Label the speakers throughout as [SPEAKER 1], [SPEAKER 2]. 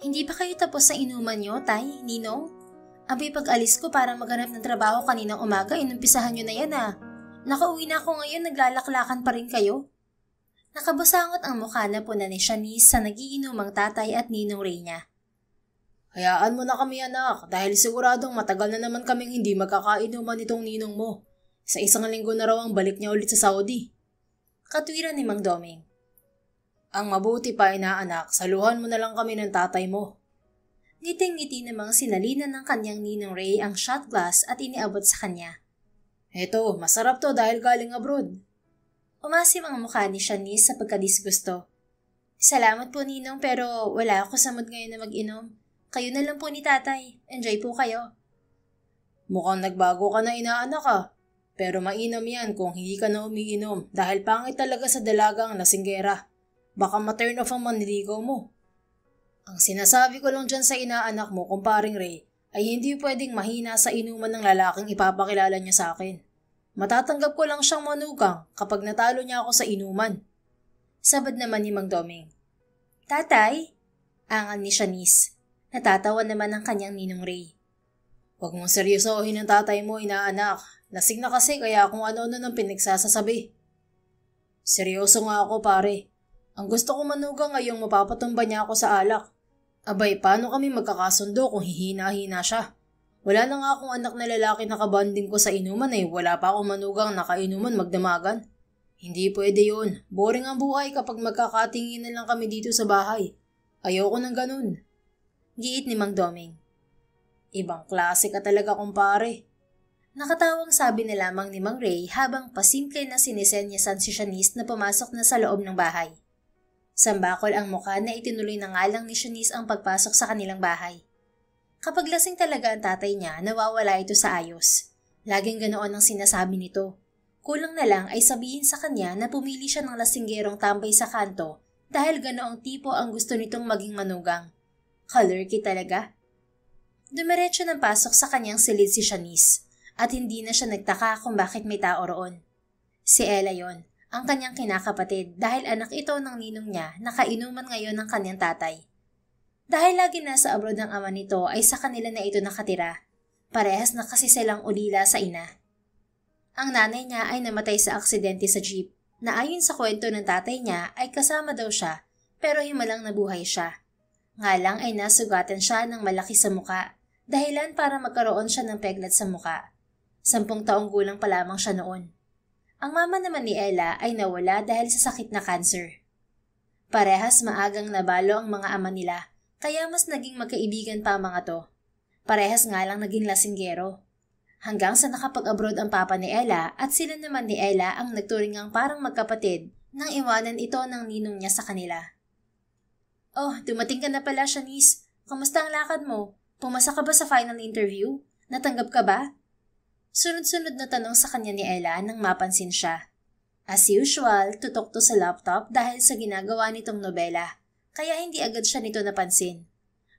[SPEAKER 1] Hindi pa kayo tapos sa inuman nyo, Tay, Ninong? Abay pag-alis ko para maghanap ng trabaho kaninang umaga, inumpisahan nyo na yan ah. Nakauwi na ako ngayon, naglalaklakan pa rin kayo. Nakabasangot ang mukha na puna ni Shanice sa nagiinumang tatay at Ninong Ray niya.
[SPEAKER 2] Hayaan mo na kami anak dahil siguradong matagal na naman kaming hindi magkakainuman itong ninong mo. Sa isang linggo na raw ang balik niya ulit sa Saudi.
[SPEAKER 1] Katwiran ni Mang Doming.
[SPEAKER 2] Ang mabuti pa inaanak, saluhan mo na lang kami ng tatay mo.
[SPEAKER 1] Ngiting-ngiti namang sinalinan ng kanyang Ninong Ray ang shot glass at iniabot sa kanya.
[SPEAKER 2] Eto, masarap to dahil galing abroad.
[SPEAKER 1] Umasim ang mukha ni Shanice sa pagkadisgusto. Salamat po Ninong pero wala ako sa mood ngayon na mag-inom. Kayo na lang po ni tatay. Enjoy po kayo.
[SPEAKER 2] Mukhang nagbago ka na inaanak ah. Pero mainam yan kung hindi ka na umiinom dahil pangit talaga sa dalagang lasinggera. Baka ma-turn off ang manliligaw mo. Ang sinasabi ko lang dyan sa inaanak mo, kumparing Ray, ay hindi pwedeng mahina sa inuman ng lalaking ipapakilala niya sa akin. Matatanggap ko lang siyang manugang kapag natalo niya ako sa inuman.
[SPEAKER 1] Sabad naman ni Mang Doming. Tatay? Angal ni Shanice. Natatawa naman ang kanyang Ninong Ray.
[SPEAKER 2] Huwag mong seryosohin ang tatay mo, inaanak. Lasing na kasi kaya kung ano-ano nang pinagsasasabi. Seryoso nga ako pare. Ang gusto ko manugang ngayong mapapatumba niya ako sa alak. Abay, paano kami magkakasundo kung hihina-hina siya? Wala na nga akong anak na lalaki na kabanding ko sa inuman wala pa akong manugang na kainuman magdamagan. Hindi pwede yun. Boring ang buhay kapag magkakatingin na lang kami dito sa bahay. Ayoko ng ganun.
[SPEAKER 1] Giit ni Mang Doming.
[SPEAKER 2] Ibang klase ka talaga kumpare.
[SPEAKER 1] Nakatawang sabi na lamang ni Mang Ray habang pasimple na sinisenyasan si Shanice na pumasok na sa loob ng bahay. Sambakol ang mukha na itinuloy na nga lang ni Shanice ang pagpasok sa kanilang bahay. Kapag lasing talaga ang tatay niya, nawawala ito sa ayos. Laging ganoon ang sinasabi nito. Kulang na lang ay sabihin sa kanya na pumili siya ng lasinggerong tambay sa kanto dahil ganoong tipo ang gusto nitong maging manugang. Kalurky talaga. Dumiretso ng pasok sa kanyang silid si Shanice at hindi na siya nagtaka kung bakit may tao roon. Si Ella yon, ang kanyang kinakapatid dahil anak ito ng ninong niya na kainuman ngayon ng kanyang tatay. Dahil lagi nasa abroad ng ama nito ay sa kanila na ito nakatira. Parehas na kasi silang ulila sa ina. Ang nanay niya ay namatay sa aksidente sa jeep na ayon sa kwento ng tatay niya ay kasama daw siya pero himalang nabuhay siya. Nga lang ay nasugatan siya ng malaki sa muka, dahilan para magkaroon siya ng peglat sa muka. 10 taong gulang pa lamang siya noon. Ang mama naman ni Ella ay nawala dahil sa sakit na cancer. Parehas maagang nabalo ang mga ama nila, kaya mas naging magkaibigan pa ang mga to. Parehas nga lang naging lasinggero. Hanggang sa nakapag-abroad ang papa ni Ella at sila naman ni Ella ang nagturingang parang magkapatid nang iwanan ito ng ninong niya sa kanila. Oh, dumating ka na pala, Shanice. Kamusta ang lakad mo? Pumasa ka ba sa final interview? Natanggap ka ba? Sunod-sunod na tanong sa kanya ni Ella nang mapansin siya. As usual, tutok to sa laptop dahil sa ginagawa nitong nobela, kaya hindi agad siya nito napansin.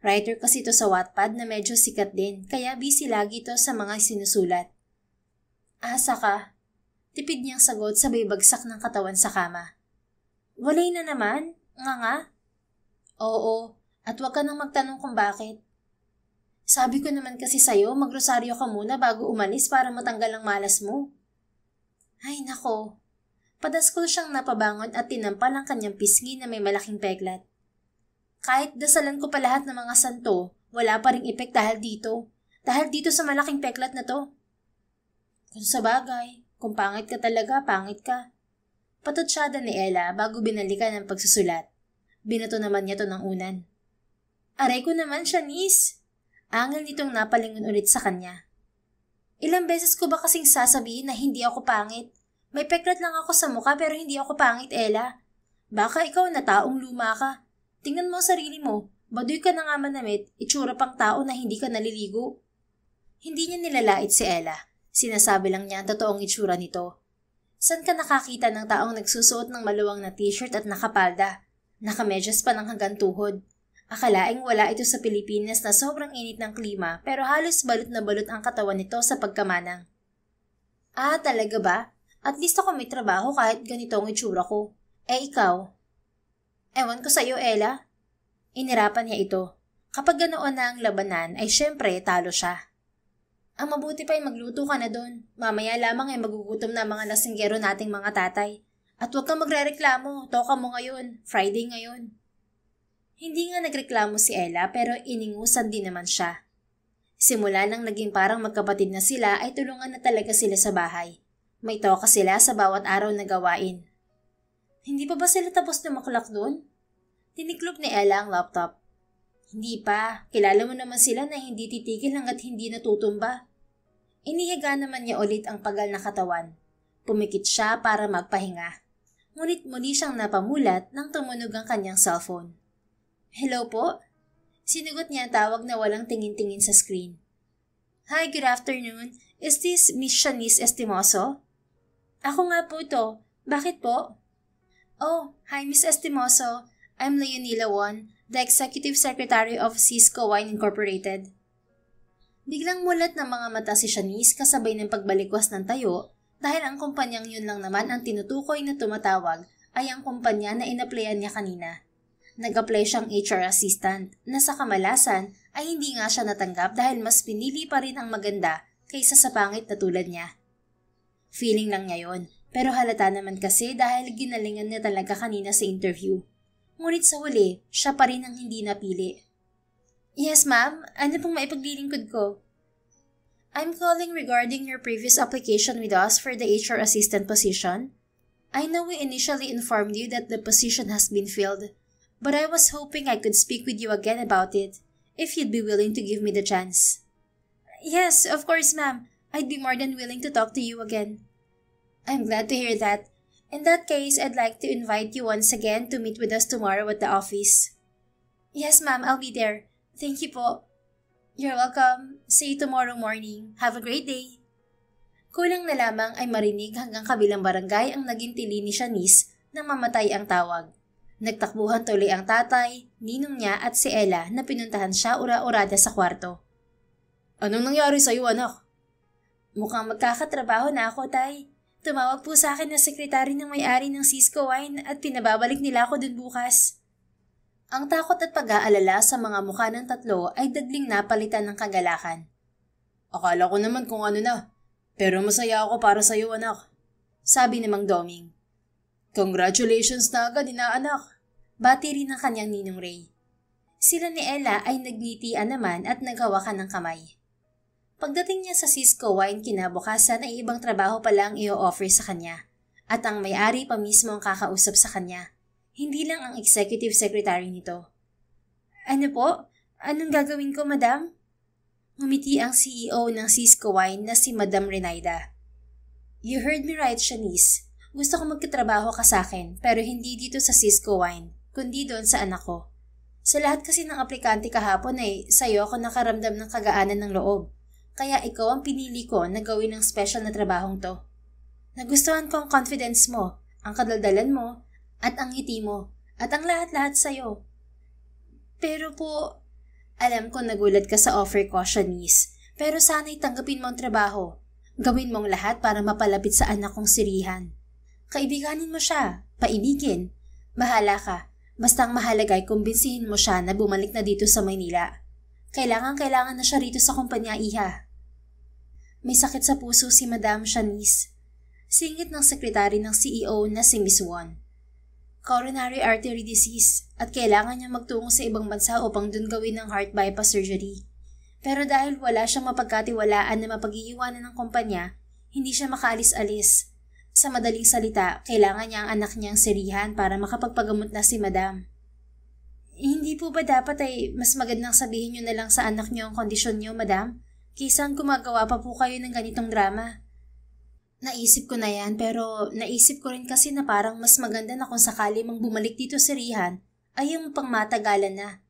[SPEAKER 1] Writer kasi ito sa Wattpad na medyo sikat din, kaya busy lagi ito sa mga sinusulat. Asa ka? Tipid niyang sagot sabay bagsak ng katawan sa kama. Walay na naman? Nga. Oo, at huwag ka nang magtanong kung bakit. Sabi ko naman kasi sa'yo, magrosaryo ka muna bago umalis para matanggal ang malas mo. Ay nako, padaskol siyang napabangon at tinampal ang kanyang pisngi na may malaking peglat. Kahit dasalan ko pa lahat ng mga santo, wala pa ring epek dahil dito. Dahil dito sa malaking peklat na to. Kung sabagay, kung pangit ka talaga, pangit ka. Patutsyada ni Ella bago binalikan ang pagsusulat. Binato naman niya to ng unan. Aray ko naman, Shanice. Angel nitong napalingon ulit sa kanya. Ilang beses ko ba kasing sasabihin na hindi ako pangit? May peklat lang ako sa mukha pero hindi ako pangit, Ella. Baka ikaw na taong luma ka. Tingnan mo ang sarili mo. Baduy ka na nga manamit, itsura pang tao na hindi ka naliligo. Hindi niya nilalait si Ella. Sinasabi lang niya ang totoong itsura nito. San ka nakakita ng taong nagsusuot ng maluwang na t-shirt at nakapalda? Nakamedyas pa ng hanggang tuhod. Akalaing wala ito sa Pilipinas na sobrang init ng klima pero halos balot na balot ang katawan nito sa pagkamanang. Ah, talaga ba? At least ako may trabaho kahit ganito ang itsura ko. Eh ikaw? Ewan ko sa'yo, Ella. Inirapan niya ito. Kapag ganoon na ang labanan ay syempre talo siya. Ang mabuti pa ay magluto ka na doon. Mamaya lamang ay magugutom na mga lasinggero nating mga tatay. At huwag kang magrereklamo, toka mo ngayon, Friday ngayon. Hindi nga nagreklamo si Ella pero iningusan din naman siya. Simula nang naging parang magkapatid na sila ay tulungan na talaga sila sa bahay. May toka sila sa bawat araw na gawain. Hindi pa ba sila tapos na maklak doon? Tiniklop ni Ella ang laptop. Hindi pa, kilala mo naman sila na hindi titigil hanggat hindi natutumba. Inihiga naman niya ulit ang pagal na katawan. Pumikit siya para magpahinga. Ngunit muli siyang napamulat nang tumunog ang kanyang cellphone. Hello po? Sinugot niya ang tawag na walang tingin-tingin sa screen. Hi, good afternoon. Is this Miss Shanice Estimoso? Ako nga po to. Bakit po? Oh, hi Miss Estimoso. I'm Leonila Won, the Executive Secretary of Cisco Wine Incorporated. Biglang mulat ng mga mata si Shanice kasabay ng pagbalikwas ng tayo dahil ang kumpanyang yun lang naman ang tinutukoy na tumatawag ay ang kumpanya na inaplayan niya kanina. Nag-apply siyang HR assistant na sa kamalasan ay hindi nga siya natanggap dahil mas pinili pa rin ang maganda kaysa sa pangit na tulad niya. Feeling lang niya yun, pero halata naman kasi dahil ginalingan niya talaga kanina sa interview. Ngunit sa huli, siya pa rin ang hindi napili. Yes ma'am, ano pong maipaglilingkod ko? I'm calling regarding your previous application with us for the HR assistant position. I know we initially informed you that the position has been filled, but I was hoping I could speak with you again about it, if you'd be willing to give me the chance. Yes, of course, ma'am. I'd be more than willing to talk to you again. I'm glad to hear that. In that case, I'd like to invite you once again to meet with us tomorrow at the office. Yes, ma'am. I'll be there. Thank you po. You're welcome. See you tomorrow morning. Have a great day. Kulang na lamang ay marinig hanggang kabilang barangay ang naging tili ni Shanice nang mamatay ang tawag. Nagtakbuhan tuloy ang tatay, ninong niya at si Ella na pinuntahan siya ura-urada sa kwarto. Anong nangyari sa'yo, anak? Mukhang magkakatrabaho na ako, tay. Tumawag po sa akin na sekretary ng may-ari ng Cisco Wine at pinababalik nila ako dun bukas. Ang takot at pag-aalala sa mga mukha ng tatlo ay dagling napalitan ng kagalakan. Akala ko naman kung ano na, pero masaya ako para sa'yo, anak. Sabi ni Mang Doming. Congratulations na agad, inaanak. Bati rin ng kanyang ninong Ray. Sila ni Ella ay nagnitian naman at naghawakan ng kamay. Pagdating niya sa Cisco Wine kinabukasan ay ibang trabaho pala ang i-offer sa kanya at ang may-ari pa mismo ang kakausap sa kanya, hindi lang ang executive secretary nito. Ano po? Anong gagawin ko, madam? Ngumiti ang CEO ng Cisco Wine na si Madam Renaida. You heard me right, Shanice. Gusto ko magkatrabaho ka sa akin pero hindi dito sa Cisco Wine, kundi doon sa anak ko. Sa lahat kasi ng aplikante kahapon ay sa'yo ako nakaramdam ng kagaanan ng loob. Kaya ikaw ang pinili ko na gawin ng special na trabahong to. Nagustuhan ko ang confidence mo, ang kadaldalan mo, at ang ngiti mo, at ang lahat-lahat sa'yo. Pero po, alam ko nagulat ka sa offer ko, Shanice, pero sana'y tanggapin mo ang trabaho. Gawin mong lahat para mapalapit sa anak kong si Rihan. Kaibiganin mo siya, paibigin. Bahala ka, basta ang mahalaga ay kumbinsihin mo siya na bumalik na dito sa Maynila. Kailangan na siya rito sa kumpanya, iha. May sakit sa puso si Madam Shanice. Singit ng sekretary ng CEO na si Miss Won. Coronary artery disease at kailangan niya magtungo sa ibang bansa upang dun gawin ng heart bypass surgery. Pero dahil wala siyang mapagkatiwalaan na mapag-iiwanan ng kumpanya, hindi siya makaalis-alis. Sa madaling salita, kailangan niya ang anak niyang si Rihan para makapagpagamot na si Madam. Hindi po ba dapat ay mas magandang sabihin niyo na lang sa anak niyo ang kondisyon niyo, Madam? Kaysa gumagawa pa po kayo ng ganitong drama. Naisip ko na yan pero naisip ko rin kasi na parang mas maganda na kung sakali mang bumalik dito si Rihan ay yung pangmatagalan na.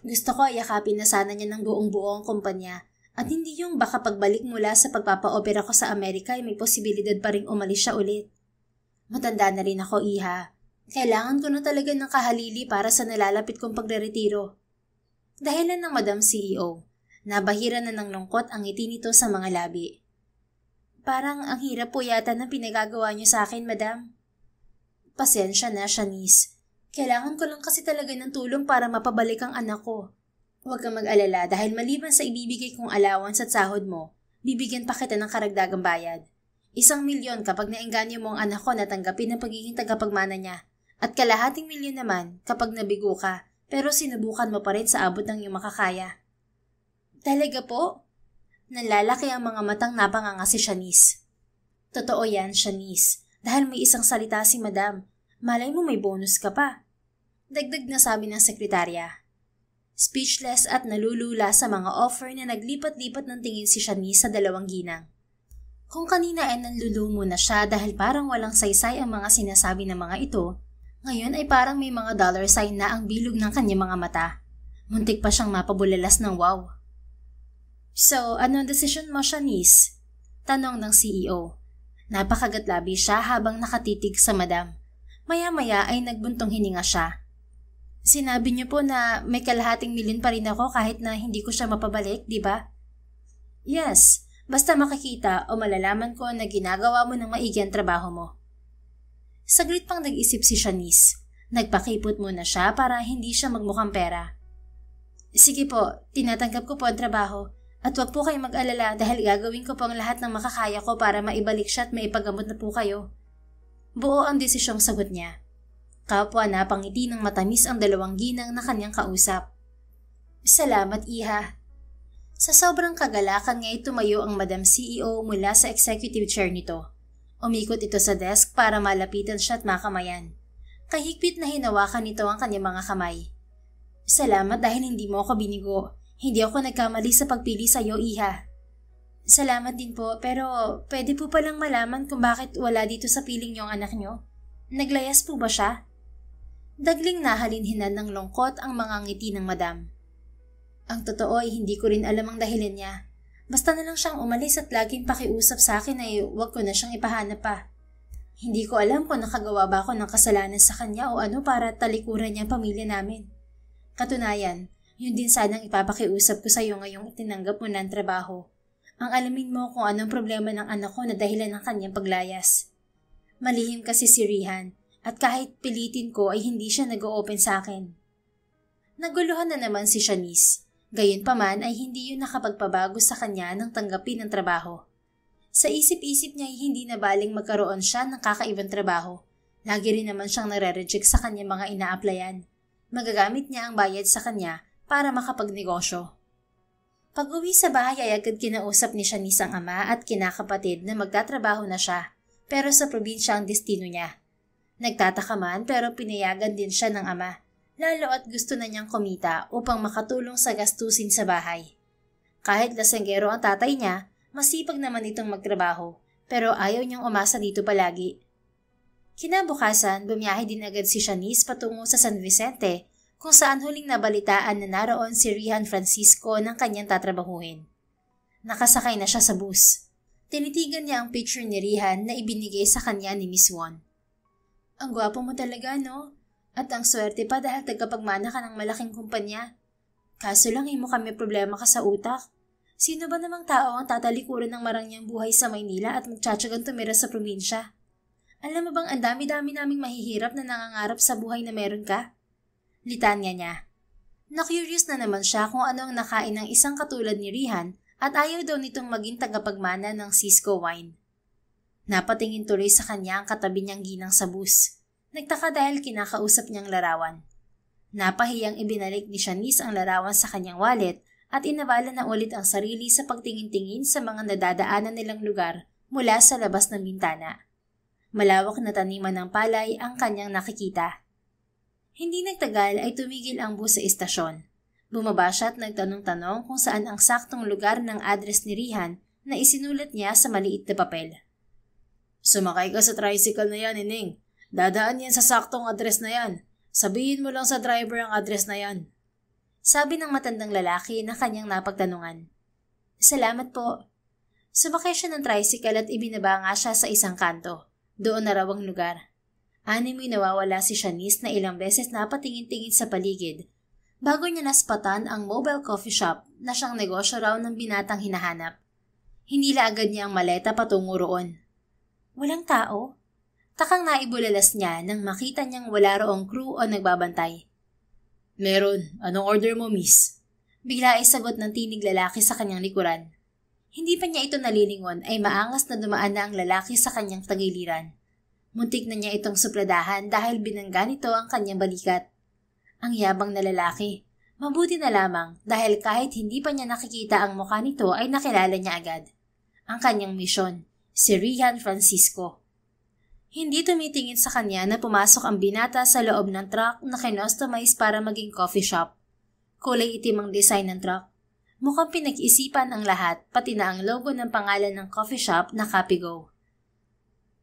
[SPEAKER 1] Gusto ko ay yakapin na sana niya ng buong-buo ang kumpanya at hindi yung baka pagbalik mula sa pagpapa-opera ko sa Amerika ay may posibilidad pa rin umalis siya ulit. Matanda na rin ako, iha. Kailangan ko na talaga ng kahalili para sa nalalapit kong pagre-retiro. Dahilan ng Madam CEO, nabahira na ng lungkot ang ngiti nito sa mga labi. Parang ang hirap po yata ng pinagagawa niyo sa akin, Madam. Pasensya na, Shanice. Kailangan ko lang kasi talaga ng tulong para mapabalik ang anak ko. Huwag kang mag-alala dahil maliban sa ibibigay kong allowance at sahod mo, bibigyan pa kita ng karagdagang bayad. 1,000,000 kapag naengganyo mo ang anak ko na tanggapin ang pagiging tagapagmana niya at 1,500,000 naman kapag nabigo ka pero sinubukan mo pa rin sa abot ng iyong makakaya. Talaga po? Nanlalaki ang mga matang napanganga si Shanice. Totoo yan, Shanice, dahil may isang salita si Madam. Malay mo may bonus ka pa. Dagdag na sabi ng sekretarya. Speechless at nalulula sa mga offer na naglipat-lipat ng tingin si Shanice sa dalawang ginang. Kung kanina ay nanlulumo na siya dahil parang walang saysay ang mga sinasabi ng mga ito, ngayon ay parang may mga dollar sign na ang bilog ng kanyang mga mata. Muntik pa siyang mapabulalas ng wow. So, ano ang desisyon mo, Shanice? Tanong ng CEO. Napakagatlabi siya habang nakatitig sa Madam. Maya-maya ay nagbuntong hininga siya. Sinabi niyo po na may 250,000 pa rin ako kahit na hindi ko siya mapabalik, di ba? Yes, basta makikita o malalaman ko na ginagawa mo ng maigi ang trabaho mo. Saglit pang nag-isip si Shanice. Nagpakipot muna siya para hindi siya magmukhang pera. Sige po, tinatanggap ko po ang trabaho at wag po kayong mag-alala dahil gagawin ko po ang lahat ng makakaya ko para maibalik siya at maipagamot na po kayo. Buo ang desisyong sagot niya. Kapwa na pangiti ng matamis ang dalawang ginang na kanyang kausap. Salamat, Iha. Sa sobrang kagalakan nga'y tumayo ang Madam CEO mula sa executive chair nito. Umikot ito sa desk para malapitan siya at makamayan. Kahigpit na hinawakan nito ang kanyang mga kamay. Salamat dahil hindi mo ako binigo. Hindi ako nagkamali sa pagpili sa iyo, Iha. Salamat din po, pero pwede po palang malaman kung bakit wala dito sa piling niyo ang anak niyo? Naglayas po ba siya? Dagling nahalinhinan ng lungkot ang mga ngiti ng Madam. Ang totoo ay hindi ko rin alam ang dahilan niya. Basta na lang siyang umalis at laging pakiusap sa akin ay huwag ko na siyang ipahanap pa. Hindi ko alam kung nakagawa ba ako ng kasalanan sa kanya o ano para talikuran niya ang pamilya namin. Katunayan, yun din sanang ipapakiusap ko sa iyo ngayong tinanggap mo na ang trabaho. Ang alamin mo kung anong problema ng anak ko na dahilan ng kanyang paglayas. Malihim kasi si Rihan. At kahit pilitin ko ay hindi siya nag-o-open sa akin. Naguluhan na naman si Shanice. Gayunpaman ay hindi yun nakapagpabago sa kanya ng tanggapin ng trabaho. Sa isip-isip niya ay hindi na baling magkaroon siya ng kakaibang trabaho. Lagi rin naman siyang nare-reject sa kanyang mga ina-applyan. Magagamit niya ang bayad sa kanya para makapagnegosyo. Pag-uwi sa bahay ay agad kinausap ni Shanice ang ama at kinakapatid na magtatrabaho na siya, pero sa probinsya ang destino niya. Nagtataka man pero pinayagan din siya ng ama, lalo at gusto na niyang kumita upang makatulong sa gastusin sa bahay. Kahit lasenggero ang tatay niya, masipag naman itong magtrabaho, pero ayaw niyang umasa dito palagi. Kinabukasan, bumiyahe din agad si Shanice patungo sa San Vicente, kung saan huling nabalitaan na naroon si Rihan Francisco ng kanyang tatrabahuhin. Nakasakay na siya sa bus. Tinitigan niya ang picture ni Rihan na ibinigay sa kanya ni Miss Won. Ang gwapo mo talaga, no? At ang swerte pa dahil tagapagmana ka ng malaking kumpanya. Kaso lang mo kami problema ka sa utak. Sino ba namang tao ang tatalikuran ng marangyang buhay sa Maynila at magtsatsagang tumira sa probinsya? Alam mo bang ang dami-dami naming mahihirap na nangangarap sa buhay na meron ka? Litanya niya. Na-curious na naman siya kung ano ang nakain ng isang katulad ni Rihan at ayaw daw nitong maging tagapagmana ng Cisco Wine. Napatingin tuloy sa kanya ang katabi niyang ginang sa bus. Nagtaka dahil kinakausap niyang larawan. Napahiyang ibinalik ni Shanice ang larawan sa kanyang wallet at inabala na ulit ang sarili sa pagtingin-tingin sa mga nadadaanan nilang lugar mula sa labas ng bintana. Malawak na taniman ng palay ang kanyang nakikita. Hindi nagtagal ay tumigil ang bus sa istasyon. Bumaba siya at nagtanong-tanong kung saan ang saktong lugar ng address ni Rihan na isinulat niya sa maliit na papel. Sumakay ka sa tricycle na yan, Ining. Dadaan yan sa saktong address na yan. Sabihin mo lang sa driver ang address na yan. Sabi ng matandang lalaki na kanyang napagtanungan. Salamat po. Sumakay siya ng tricycle at ibinaba nga siya sa isang kanto. Doon na raw ang lugar. Animoy nawawala si Shanice na ilang beses napatingin-tingin sa paligid bago niya naspatan ang mobile coffee shop na siyang negosyo raw ng binatang hinahanap. Hinila agad niya ang maleta patungo roon. Walang tao? Takang naibulalas niya nang makita niyang wala roong crew o nagbabantay. Meron. Anong order mo, miss? Bigla ay sagot ng tinig lalaki sa kanyang likuran. Hindi pa niya ito nalilingon ay maangas na dumaan na ang lalaki sa kanyang tagiliran. Muntik na niya itong supladahan dahil binangga nito ang kanyang balikat. Ang yabang na lalaki. Mabuti na lamang dahil kahit hindi pa niya nakikita ang mukha nito ay nakilala niya agad. Ang kanyang misyon, si Rihan Francisco. Hindi tumitingin sa kanya na pumasok ang binata sa loob ng truck na kinostomize para maging coffee shop. Kulay itim ang design ng truck. Mukhang pinag-isipan ang lahat, pati na ang logo ng pangalan ng coffee shop na Capigo.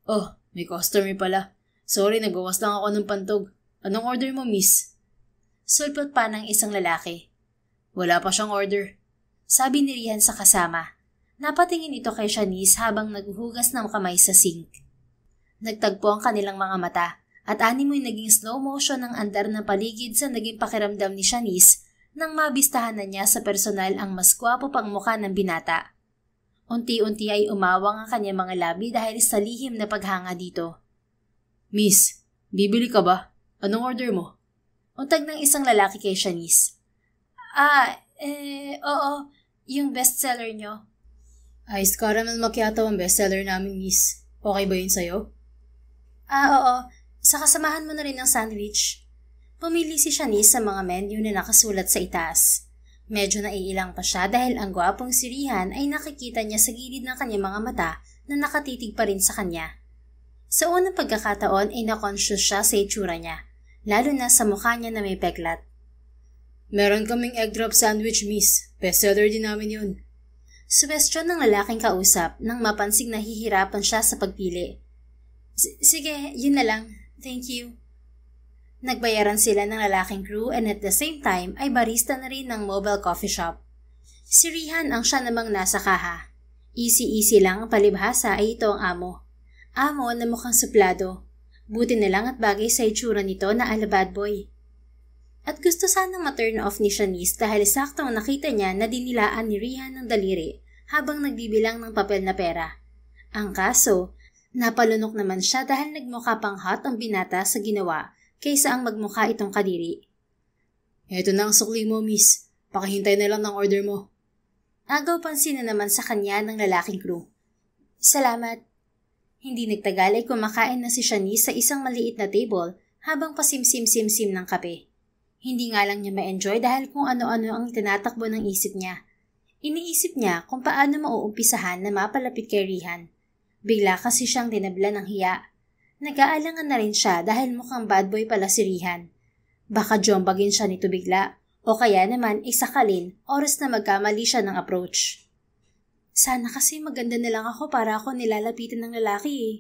[SPEAKER 2] Oh, may customer pala. Sorry, nagawas lang ako ng pantog. Anong order mo, miss?
[SPEAKER 1] Sulpot pa ng isang lalaki.
[SPEAKER 2] Wala pa siyang order.
[SPEAKER 1] Sabi ni Rihan sa kasama. Napatingin ito kay Shanice habang naghuhugas ng kamay sa sink. Nagtagpo ang kanilang mga mata at animoy naging slow motion ang andar ng paligid sa naging pakiramdam ni Shanice nang mabistahan na niya sa personal ang mas gwapo pang mukha ng binata. Unti-unti ay umawang ang kanyang mga labi dahil sa lihim na paghanga dito.
[SPEAKER 2] Miss, bibili ka ba? Anong order mo?
[SPEAKER 1] Untag ng isang lalaki kay Shanice. Oo, yung bestseller nyo.
[SPEAKER 2] Iced caramel macchiato ang bestseller namin, miss. Okay ba yun sa'yo?
[SPEAKER 1] Oo. Sa kasamahan mo na rin ng sandwich. Pumili si Shanice sa mga menu na nakasulat sa itaas. Medyo naiilang pa siya dahil ang gwapong si Rihan ay nakikita niya sa gilid ng kanyang mga mata na nakatitig pa rin sa kanya. Sa unang pagkakataon ay na-conscious siya sa itsura niya, lalo na sa mukha niya na may peklat.
[SPEAKER 2] Meron kaming egg drop sandwich, miss. Bestseller din namin yun.
[SPEAKER 1] Suwestyon ng lalaking kausap nang mapansing nahihirapan siya sa pagpili. Sige, yun na lang. Thank you. Nagbayaran sila ng lalaking crew and at the same time ay barista na rin ng mobile coffee shop. Si Rihan ang siya namang nasa kaha. Easy-easy lang ang palibhasa ay ito ang amo. Amo na mukhang suplado. Buti na lang at bagay sa itsura nito na ala bad boy. At gusto sanang ma-turn off ni Shanice dahil saktong nakita niya na dinilaan ni Rihan ng daliri habang nagbibilang ng papel na pera. Ang kaso, napalunok naman siya dahil nagmukha pang hot ang binata sa ginawa kaysa ang magmukha itong kadiri.
[SPEAKER 2] Eto na ang sukli mo, miss. Pakihintay na lang ng order mo.
[SPEAKER 1] Agaw pansin na naman sa kanya ng lalaking crew. Salamat. Hindi nagtagal ay kumakain na si Shanice sa isang maliit na table habang pasimsim-simsim ng kape. Hindi nga lang niya ma-enjoy dahil kung ano-ano ang tinatakbo ng isip niya. Iniisip niya kung paano mauumpisahan na mapalapit kay Rihan. Bigla kasi siyang dinabla ng hiya. Nag-aalangan na rin siya dahil mukhang bad boy pala si Rihan. Baka jombagin siya nito bigla o kaya naman isakalin oras na magkamali siya ng approach. Sana kasi maganda na lang ako para ako nilalapitan ng lalaki eh.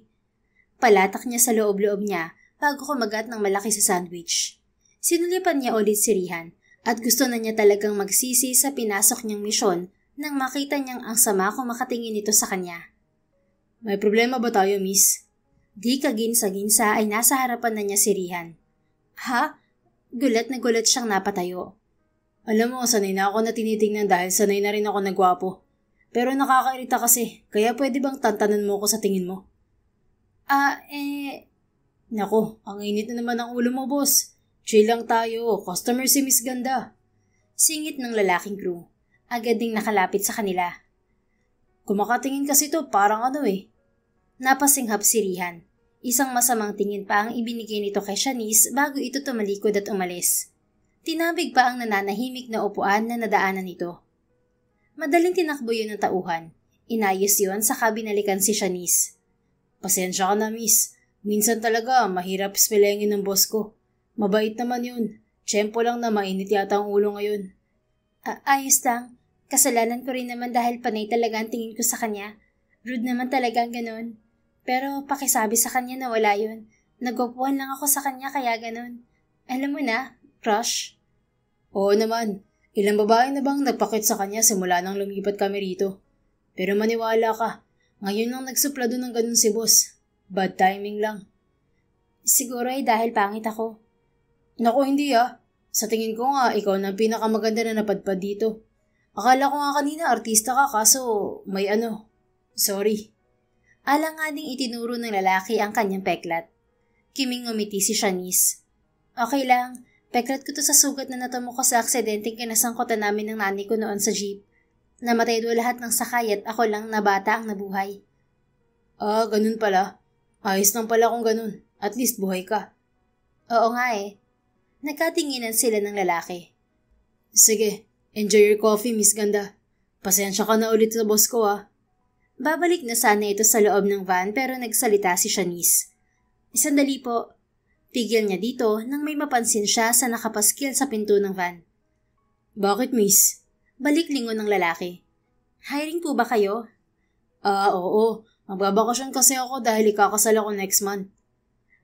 [SPEAKER 1] Palatak niya sa loob-loob niya bago kumagat ng malaki sa sandwich. Sinulipan niya ulit si Rihan at gusto na niya talagang magsisi sa pinasok niyang misyon nang makita niyang ang sama kung makatingin ito sa kanya.
[SPEAKER 2] May problema ba tayo, miss?
[SPEAKER 1] Di kaginsa-ginsa ay nasa harapan na niya si Rihan. Ha? Gulat na gulat siyang napatayo.
[SPEAKER 2] Alam mo, sanay na ako na tinitingnan dahil sanay na rin ako nagwapo. Pero nakakairita kasi, kaya pwede bang tantanan mo ko sa tingin mo? Naku, ang init na naman ang ulo mo, boss. Chill lang tayo, customer si Miss Ganda.
[SPEAKER 1] Singit ng lalaking crew. Agad ding nakalapit sa kanila.
[SPEAKER 2] Kumakatingin kasi to, parang ano eh.
[SPEAKER 1] Napasinghap si Rihan. Isang masamang tingin pa ang ibinigay nito kay Shanice bago ito tumalikod at umalis. Tinabig pa ang nananahimik na upuan na nadaanan nito. Madaling tinakbo yun ng tauhan. Inayos yun saka binalikan si Shanice.
[SPEAKER 2] Pasensya ka na, miss. Minsan talaga mahirap spelengin ng boss ko. Mabait naman yun. Tiyempo lang na mainit yata ang ulo ngayon.
[SPEAKER 1] Ayos lang. Kasalanan ko rin naman dahil panay talaga ang tingin ko sa kanya. Rude naman talaga ang ganun. Pero pakisabi sa kanya na wala yun. Nagwapuan lang ako sa kanya kaya ganun. Alam mo na, crush?
[SPEAKER 2] Oo naman. Ilang babae na bang nagpakit sa kanya simula nang lumipat kami rito? Pero maniwala ka, ngayon lang nagsuplado ng ganun si boss. Bad timing lang.
[SPEAKER 1] Siguro ay dahil pangit ako.
[SPEAKER 2] Naku, hindi ah. Sa tingin ko nga, ikaw na pinakamaganda na napadpad dito. Akala ko nga kanina artista ka kaso may ano. Sorry.
[SPEAKER 1] Alanganing itinuro ng lalaki ang kanyang peklat. Kiming ngumiti si Shanice. Okay lang, Peklat ko to sa sugat na natamo ko sa aksidenteng kinasangkutan namin ng nanay ko noon sa jeep. Namatay do lahat ng sakay at ako lang na bata ang nabuhay.
[SPEAKER 2] Ah, ganun pala. Ayos lang pala kung ganun. At least buhay ka.
[SPEAKER 1] Oo nga eh. Nagkatinginan sila ng lalaki.
[SPEAKER 2] Sige, enjoy your coffee, Miss Ganda. Pasensya ka na ulit sa boss ko
[SPEAKER 1] Babalik na sana ito sa loob ng van pero nagsalita si Shanice. Sandali po. Tigil niya dito nang may mapansin siya sa nakapaskil sa pinto ng van.
[SPEAKER 2] Bakit, miss?
[SPEAKER 1] Balik lingon ng lalaki. Hiring po ba kayo?
[SPEAKER 2] Oo. Magbabakasyon kasi ako dahil ikakasal ako next month.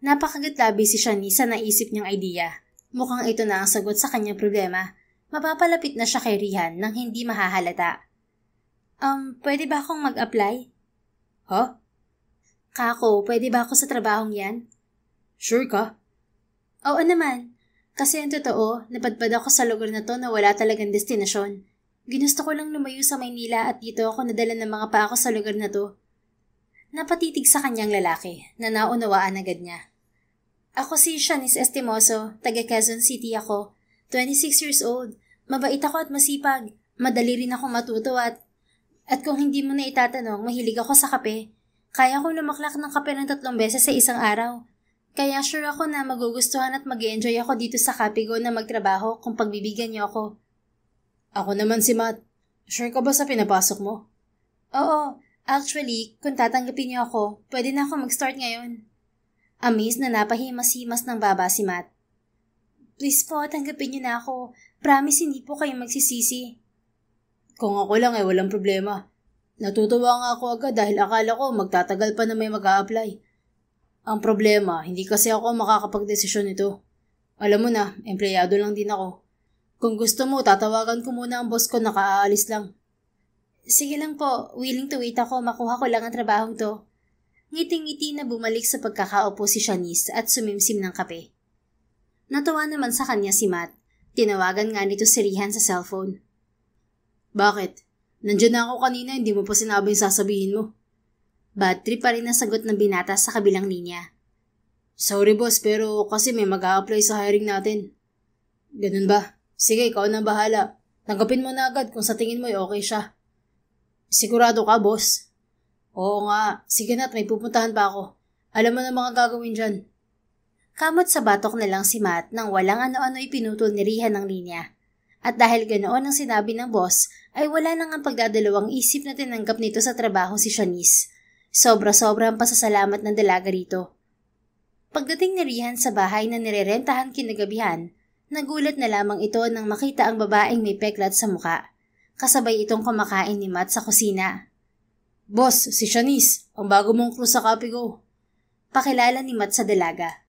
[SPEAKER 1] Napakagatlabi si Shanice sa naisip niyang idea. Mukhang ito na ang sagot sa kanyang problema. Mapapalapit na siya kay Rihan nang hindi mahahalata. Pwede ba akong mag-apply?
[SPEAKER 2] Huh?
[SPEAKER 1] Kako, pwede ba ako sa trabahong yan?
[SPEAKER 2] Sure ka?
[SPEAKER 1] Oo naman. Kasi ang totoo, napadpad ako sa lugar na to na wala talagang destinasyon. Ginusto ko lang lumayo sa Maynila at dito ako nadala ng mga pa ako sa lugar na to. Napatitig sa kanyang lalaki na naunawaan agad niya. Ako si Shanice Estimoso, taga Quezon City ako. 26 years old. Mabait ako at masipag. Madali rin ako matuto at kung hindi mo na itatanong, mahilig ako sa kape. Kaya ko lumaklak ng kape ng 3 beses sa isang araw. Kaya sure ako na magugustuhan at mag-enjoy ako dito sa Capigo na magtrabaho kung pagbibigyan niyo ako.
[SPEAKER 2] Ako naman si Matt. Sure ka ba sa pinapasok mo?
[SPEAKER 1] Oo, actually, kung tatanggapin niyo ako, pwede na ako mag-start ngayon. Amazed na napahimas-himas ng baba si Matt. Please po, tanggapin niyo na ako. Promise hindi po kayo magsisisi.
[SPEAKER 2] Kung ako lang walang problema. Natutuwa nga ako agad dahil akala ko magtatagal pa na may mag-a-apply. Ang problema, hindi kasi ako makakapag-desisyon nito. Alam mo na, empleyado lang din ako. Kung gusto mo, tatawagan ko muna ang boss ko na kaaalis lang.
[SPEAKER 1] Sige lang po, willing to wait ako, makuha ko lang ang trabahong to. Ngiting-ngiti na bumalik sa pagkakaupo si Shanice at sumimsim ng kape. Natuwa naman sa kanya si Matt. Tinawagan nga nito si Rihan sa cellphone.
[SPEAKER 2] Bakit? Nandiyan na ako kanina, hindi mo pa sinabi yung sasabihin mo.
[SPEAKER 1] Bad trip pa rin ang sagot ng binata sa kabilang linya.
[SPEAKER 2] Sorry boss, pero kasi may mag-a-apply sa hiring natin. Ganun ba? Sige, ikaw na bahala. Tanggapin mo na agad kung sa tingin mo okay siya. Sigurado ka, boss? Oo nga. Sige na't may pupuntahan pa ako. Alam mo na mga gagawin dyan.
[SPEAKER 1] Kamot sa batok na lang si Matt nang walang ano-ano ipinutol ni Rihan ng linya. At dahil ganoon ang sinabi ng boss, ay wala nang ang pagdadalawang isip na tinanggap nito sa trabaho si Shanice. Sobra-sobra ang pasasalamat ng dalaga rito. Pagdating ni Rihan sa bahay na nirerentahan kinagabihan, nagulat na lamang ito nang makita ang babaeng may peklat sa muka. Kasabay itong kumakain ni Matt sa kusina.
[SPEAKER 2] Boss, si Shanice, ang bago mong crew sa Capigo.
[SPEAKER 1] Pakilala ni Matt sa dalaga.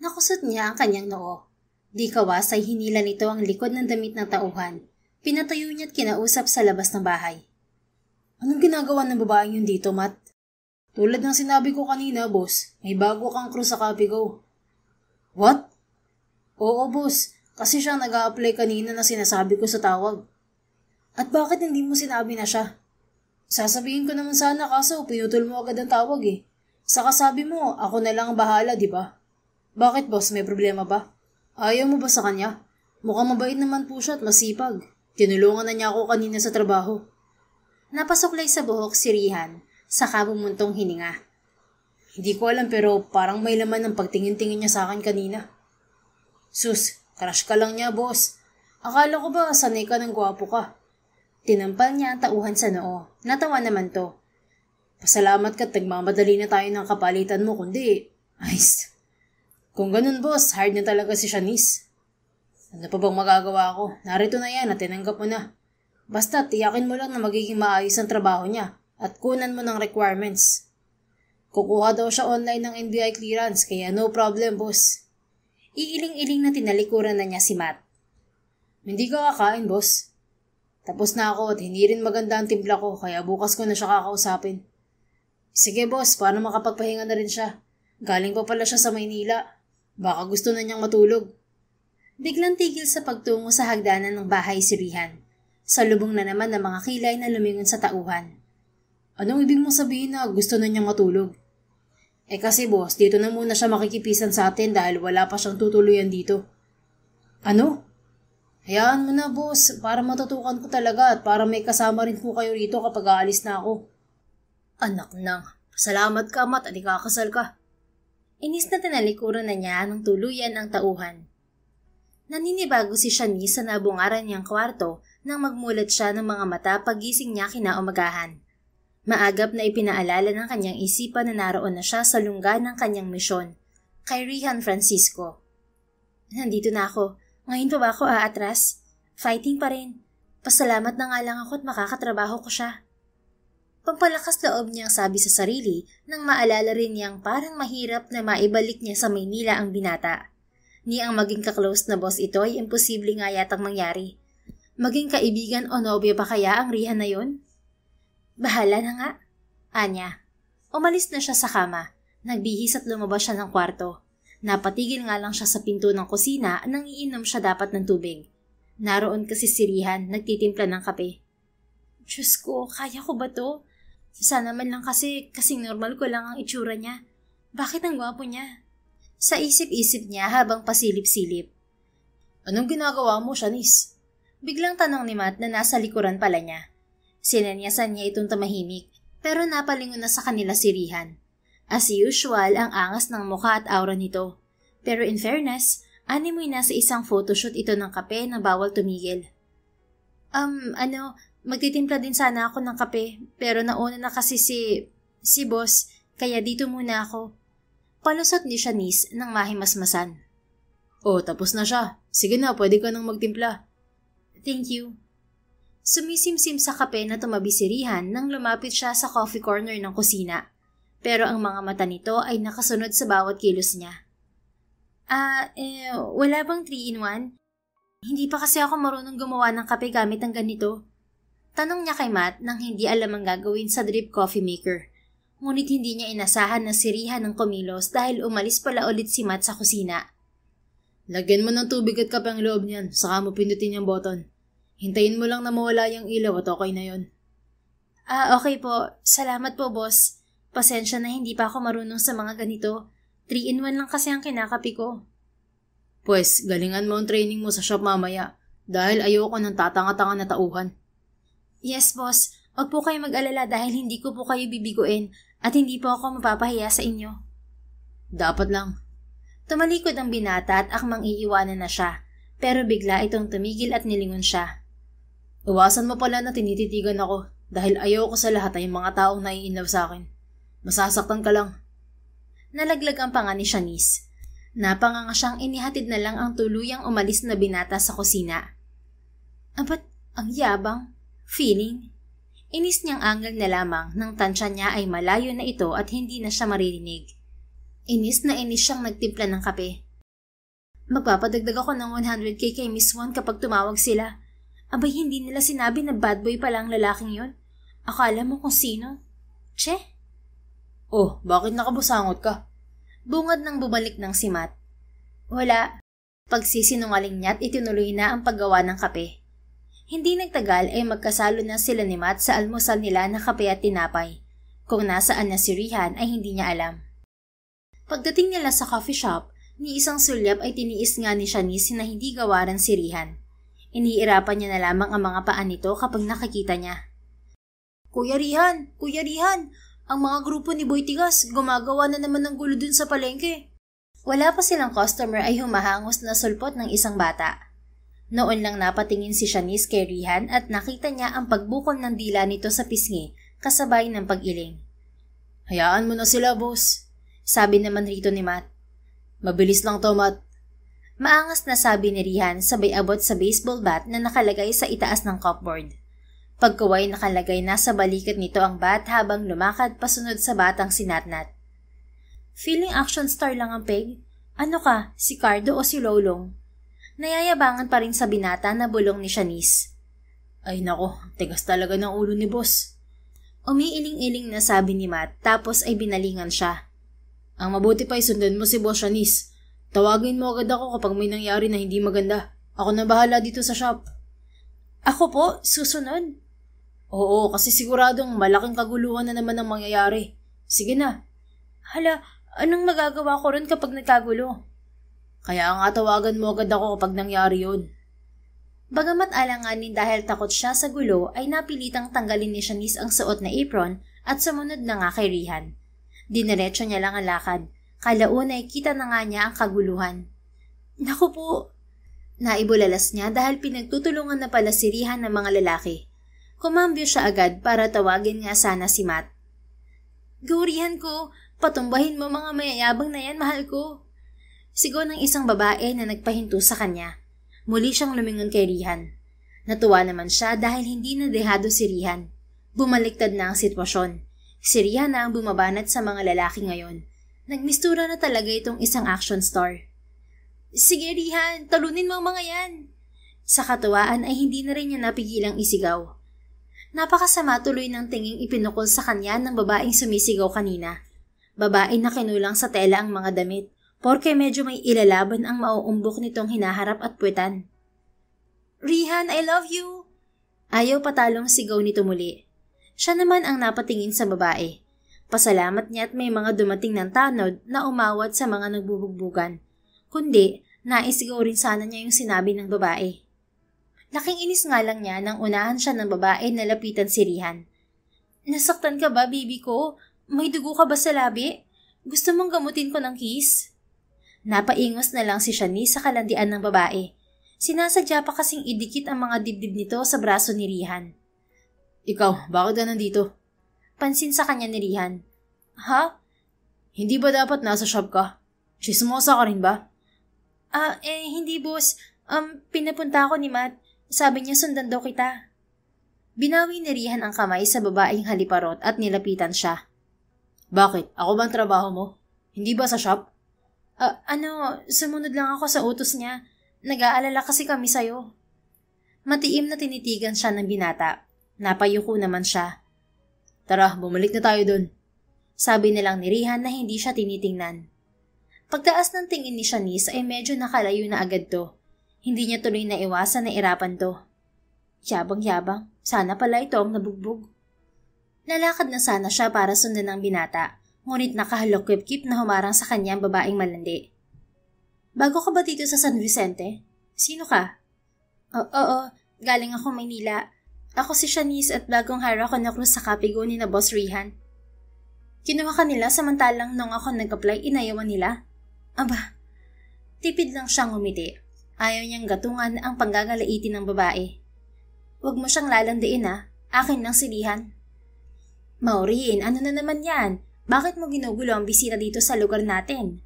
[SPEAKER 1] Nakusot niya ang kanyang noo. Di kawas ay hinila nito ang likod ng damit ng tauhan. Pinatayo niya at kinausap sa labas ng bahay.
[SPEAKER 2] Anong ginagawa ng babaeng yun dito, Matt? Tulad ng sinabi ko kanina, boss, may bago kang crew sa Capigo. What? Oo, boss. Kasi siya nag-a-apply kanina na sinasabi ko sa tawag. At bakit hindi mo sinabi na siya? Sasabihin ko naman sana kaso pinutol mo agad ang tawag Saka sabi mo, ako na lang ang bahala, di ba? Bakit, boss? May problema ba? Ayaw mo ba sa kanya? Mukhang mabait naman po siya at masipag. Tinulungan na niya ako kanina sa trabaho.
[SPEAKER 1] Napasuklay sa buhok si Rihan, saka bumuntong hininga.
[SPEAKER 2] Hindi ko alam pero parang may laman ng pagtingin-tingin niya sa akin kanina. Sus, crush ka lang niya, boss. Akala ko ba sanay ka ng gwapo ka?
[SPEAKER 1] Tinampal niya ang tauhan sa noo. Natawa naman to.
[SPEAKER 2] Pasalamat ka at nagmamadali na tayo ng kapalitan mo kundi. Ayos. Kung ganun, boss, hard na talaga si Shanice. Ano pa bang magagawa ko? Narito na yan at tinanggap mo na. Basta tiyakin mo lang na magiging maayos ang trabaho niya at kunan mo ng requirements. Kukuha daw siya online ng NBI clearance kaya no problem, boss.
[SPEAKER 1] Iiling-iling na tinalikuran na niya si Matt.
[SPEAKER 2] Hindi ka kakain, boss. Tapos na ako at hindi rin maganda ang timpla ko kaya bukas ko na siya kakausapin. Sige, boss, para makapagpahinga na rin siya. Galing pa pala siya sa Maynila. Baka gusto na niyang matulog.
[SPEAKER 1] Biglang tigil sa pagtungo sa hagdanan ng bahay si Rihan. Salubong na naman ng mga kilay na lumingon sa tauhan.
[SPEAKER 2] Anong ibig mong sabihin na gusto na niyang matulog? Kasi boss, dito na muna siya makikipisan sa atin dahil wala pa siyang tutuluyan dito. Ano? Hayaan mo na, boss, para matutukan ko talaga at para may kasama rin po kayo rito kapag aalis na ako. Anak nang, salamat ka, Mat, at ikakasal ka.
[SPEAKER 1] Inis na tinalikuran na niya ng tuluyan ang tauhan. Naninibago si Shanice sa nabungaran niyang kwarto nang magmulat siya ng mga mata pagising niya kinaumagahan. Maagap na ipinaalala ng kanyang isipan na naroon na siya sa lungga ng kanyang misyon, kay Rihan Francisco. Nandito na ako. Ngayon pa ba ako aatras? Fighting pa rin. Pasalamat na nga lang ako at makakatrabaho ko siya. Pampalakas loob niyang sabi sa sarili nang maalala rin niyang parang mahirap na maibalik niya sa Maynila ang binata. Ni ang maging kaklose na boss ito ay imposible nga yatang mangyari. Maging kaibigan o nobyo pa kaya ang Rihan na yun? Bahala na nga. Anya. Umalis na siya sa kama. Nagbihis at lumabas siya ng kwarto. Napatigil nga lang siya sa pinto ng kusina nang iinom siya dapat ng tubig. Naroon kasi si Rihan, nagtitimpla ng kape. Diyos ko, kaya ko ba to? Sana man lang kasi kasing normal ko lang ang itsura niya. Bakit ang gwapo niya? Sa isip-isip niya habang pasilip-silip.
[SPEAKER 2] Anong ginagawa mo, Shanice?
[SPEAKER 1] Biglang tanong ni Matt na nasa likuran pala niya. Sinanyasan niya itong tamahimik, pero napalingon na sa kanila si Rihan. As usual, ang angas ng mukha at aura nito. Pero in fairness, animoy nasa isang photoshoot ito ng kape na bawal tumigil. Magtitimpla din sana ako ng kape, pero nauna na kasi si boss, kaya dito muna ako. Palusot ni Shanice nang mahimasmasan.
[SPEAKER 2] Oh, tapos na siya. Sige na, pwede ka nang magtimpla.
[SPEAKER 1] Thank you. Sumisimsim sa kape na tumabi si Rihan nang lumapit siya sa coffee corner ng kusina. Pero ang mga mata nito ay nakasunod sa bawat kilos niya. Wala bang 3-in-1? Hindi pa kasi ako marunong gumawa ng kape gamit ang ganito. Tanong niya kay Matt nang hindi alam ang gagawin sa drip coffee maker. Ngunit hindi niya inasahan na si Rihan ng kumilos dahil umalis pala ulit si Matt sa kusina.
[SPEAKER 2] Lagyan mo ng tubig at kape ang loob niyan, saka mo pindutin yung button. Hintayin mo lang na mawala yung ilaw at okay na yon.
[SPEAKER 1] Okay po. Salamat po, boss. Pasensya na hindi pa ako marunong sa mga ganito. 3-in-1 lang kasi ang kinakapi ko.
[SPEAKER 2] Pues, galingan mo ang training mo sa shop mamaya dahil ayoko ng tatanga-tanga na tauhan.
[SPEAKER 1] Yes, boss. Huwag po kayo mag-alala dahil hindi ko po kayo bibiguin at hindi po ako mapapahiya sa inyo.
[SPEAKER 2] Dapat lang.
[SPEAKER 1] Tumalikod ang binata at akmang iiwanan na siya, pero bigla itong tumigil at nilingon siya.
[SPEAKER 2] Iwasan mo pala na tinititigan ako dahil ayoko sa lahat ay mga taong nai-inlove sa akin. Masasaktan ka lang.
[SPEAKER 1] Nalaglag ang panga ni Shanice. Napanganga siyang inihatid na lang ang tuluyang umalis na binata sa kusina. Ba't ang yabang? Feeling? Inis niyang angal na lamang nang tansya niya ay malayo na ito at hindi na siya maririnig. Inis na inis siyang nagtimpla ng kape. Magpapadagdag ako ng 100k kay Miss Juan kapag tumawag sila. Abay hindi nila sinabi na bad boy pala ang lalaking yon. Akala mo kung sino? Che?
[SPEAKER 2] Oh, bakit nakabusangot ka?
[SPEAKER 1] Bungad nang bumalik ng si Matt. Wala. Pagsisinungaling niya't itinuloy na ang paggawa ng kape. Hindi nagtagal ay magkasalo na sila ni Matt sa almusal nila na kape at tinapay. Kung nasaan na si Rihan ay hindi niya alam. Pagdating nila sa coffee shop, ni isang sulyap ay tiniis nga ni Shanice na hindi gawaran si Rihan. Iniirapan niya na lamang ang mga paa nito kapag nakikita niya. Kuya Rihan! Kuya Rihan! Ang mga grupo ni Boy Tigas, gumagawa na naman ng gulo dun sa palengke. Wala pa silang customer ay humahangos na sulpot ng isang bata. Noon lang napatingin si Shanice kay Rihan at nakita niya ang pagbukol ng dila nito sa pisngi kasabay ng pag-iling.
[SPEAKER 2] Hayaan mo na sila, boss.
[SPEAKER 1] Sabi naman rito ni Matt.
[SPEAKER 2] Mabilis lang to, Matt.
[SPEAKER 1] Maangas na sabi ni Rihan sabay abot sa baseball bat na nakalagay sa itaas ng cupboard. Pagkaway nakalagay na sa balikat nito ang bat habang lumakad pasunod sa batang sinatnat. Feeling action star lang ang peg? Ano ka, si Cardo o si Lolong? Nayayabangan pa rin sa binata na bulong ni Shanice.
[SPEAKER 2] Ay nako, tigas talaga ng ulo ni boss.
[SPEAKER 1] Umiiling-iling na sabi ni Matt tapos ay binalingan siya.
[SPEAKER 2] Ang mabuti pa ay sundan mo si Boss Shanice. Tawagin mo agad ako kapag may nangyari na hindi maganda. Ako na bahala dito sa shop.
[SPEAKER 1] Ako po, susunod.
[SPEAKER 2] Oo, kasi siguradong malaking kaguluhan na naman ang mangyayari. Sige na.
[SPEAKER 1] Hala, anong magagawa ko ron kapag nagkagulo?
[SPEAKER 2] Kaya nga tawagan mo agad ako kapag nangyari yun.
[SPEAKER 1] Bagamat alanganin dahil takot siya sa gulo ay napilitang tanggalin ni Shanice ang suot na apron at sumunod na nga kay Rihan. Dinerecho niya lang ang lakad. Kalauna ay kita na nga niya ang kaguluhan. Naku po! Naibulalas niya dahil pinagtutulungan na pala si Rihan ng mga lalaki. Kumambyo siya agad para tawagin nga sana si Matt. Go Rihan ko! Patumbahin mo mga mayayabang na yan, mahal ko! Sigaw ng isang babae na nagpahinto sa kanya. Muli siyang lumingon kay Rihan. Natuwa naman siya dahil hindi na dehado si Rihan. Bumaliktad na ang sitwasyon. Si Rihan na ang bumabanat sa mga lalaki ngayon. Nagmistura na talaga itong isang action star. Sige Rihan, talunin mo ang mga yan! Sa katuwaan ay hindi na rin niya napigilang isigaw. Napakasama tuloy ng tinging ipinukol sa kanya ng babaeng sumisigaw kanina. Babae na kinulang sa tela ang mga damit. Porke medyo may ilalaban ang mauumbok nitong hinaharap at puwetan. Rihan, I love you! Ayaw patalong sigaw nito muli. Siya naman ang napatingin sa babae. Pasalamat niya at may mga dumating ng tanod na umawat sa mga nagbubugbugan. Kundi, naisigaw rin sana niya yung sinabi ng babae. Laking inis nga lang niya nang unahan siya ng babae na lapitan si Rihan. Nasaktan ka ba, baby ko? May dugo ka ba sa labi? Gusto mong gamutin ko ng kiss? Napaingos na lang si Shanice sa kalandian ng babae. Sinasadya pa kasing idikit ang mga dibdib nito sa braso ni Rihan. Ikaw, bakit ka nandito? Pansin sa kanya ni Rihan. Ha? Hindi ba dapat nasa shop ka? Chismosa ka rin ba? Hindi boss. Pinapunta ako ni Matt. Sabi niya sundan daw kita. Binawi ni Rihan ang kamay sa babaeng haliparot at nilapitan siya. Bakit? Ako bang trabaho mo? Hindi ba sa shop? Sumunod lang ako sa utos niya. Nag-aalala kasi kami sa'yo. Matiim na tinitigan siya ng binata. Napayuko naman siya. Tara, bumalik na tayo dun. Sabi nilang ni Rihan na hindi siya tinitingnan. Pagtaas ng tingin ni Shanice ay medyo nakalayo na agad to. Hindi niya tuloy na iwasan na irapan to. Yabang-yabang, sana pala ito ang nabugbog. Lalakad na sana siya para sundan ng binata. Ngunit nakahalok-kip-kip na humarang sa kanya ang babaeng malandi. Bago ka ba dito sa San Vicente? Sino ka? Oo, galing ako Maynila. Ako si Shanice at bagong hire ako na cruise sa Capigo ni na Boss Rihan. Kinuha ka nila samantalang nung ako nag-apply inayawan nila? Aba, tipid lang siyang umiti. Ayaw niyang gatungan ang panggagalaitin ng babae. Huwag mo siyang lalandiin akin lang si Rihan. Maureen, ano na naman yan? Bakit mo ginugulo ang bisita dito sa lugar natin?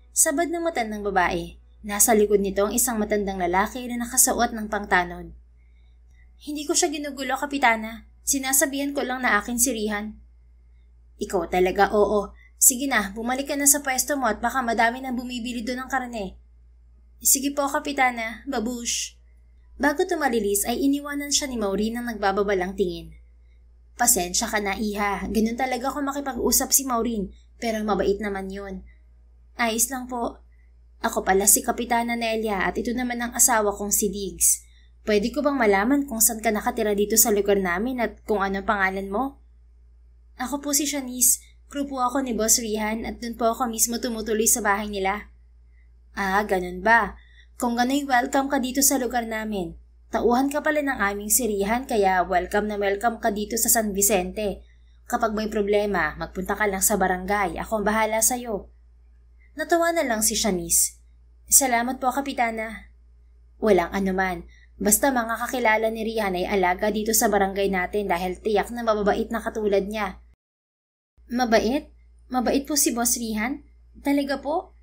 [SPEAKER 1] Sabad ng mata ng babae. Nasa likod nito ang isang matandang lalaki na nakasuot ng pangtanod. Hindi ko siya ginugulo, Kapitana. Sinasabihan ko lang na akin si Rihan. Ikaw talaga, oo. Sige na, bumalik ka na sa pwesto mo at baka madami nang bumibili doon ng karne. Sige po, Kapitana. Babush. Bago tumalilis ay iniwanan siya ni Maureen nang nagbababalang tingin. Pasensya ka na, Iha. Ganun talaga ako makipag-usap si Maureen, pero mabait naman yun. Ayos lang po. Ako pala si Kapitana Nelia at ito naman ang asawa kong si Diggs. Pwede ko bang malaman kung saan ka nakatira dito sa lugar namin at kung anong pangalan mo? Ako po si Shanice. Crew po ako ni Boss Rihan at dun po ako mismo tumutuloy sa bahay nila. Ganun ba? Kung gano'y welcome ka dito sa lugar namin. Tauhan ka pala ng aming si Rihan kaya welcome na welcome ka dito sa San Vicente. Kapag may problema, magpunta ka lang sa barangay. Ako ang bahala sa'yo. Natawa na lang si Shanice. Salamat po, Kapitana. Walang anuman. Basta mga kakilala ni Rihan ay alaga dito sa barangay natin dahil tiyak na mababait na katulad niya. Mabait? Mabait po si Boss Rihan? Talaga po?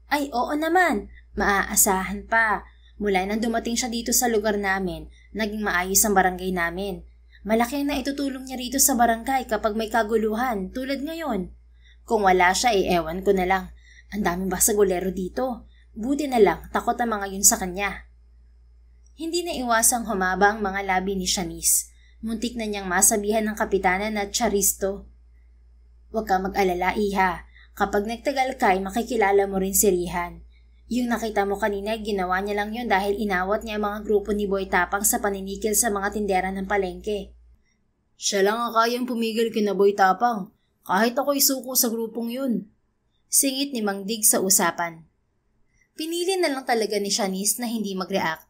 [SPEAKER 1] Ay, oo naman. Maaasahan pa. Mula nang dumating siya dito sa lugar namin, naging maayos ang barangay namin. Malaki na itutulong niya rito sa barangay kapag may kaguluhan, tulad ngayon. Kung wala siya, ewan ko na lang. Ang daming basagulero dito. Buti na lang, takot ang mga yun sa kanya. Hindi na iwasang humaba ang mga labi ni Shanice. Muntik na niyang masabihan ng Kapitana na Charisto. Huwag ka mag-alala, Iha. Kapag nagtagal ka, makikilala mo rin si Rihan. Yung nakita mo kanina, ginawa niya lang yun dahil inawat niya ang mga grupo ni Boy Tapang sa paninikil sa mga tindera ng palengke. Siya lang ang kayang pumigil kina Boy Tapang. Kahit ako isuko sa grupong yun. Singit ni Mang Dig sa usapan. Pinili na lang talaga ni Shanice na hindi mag-react.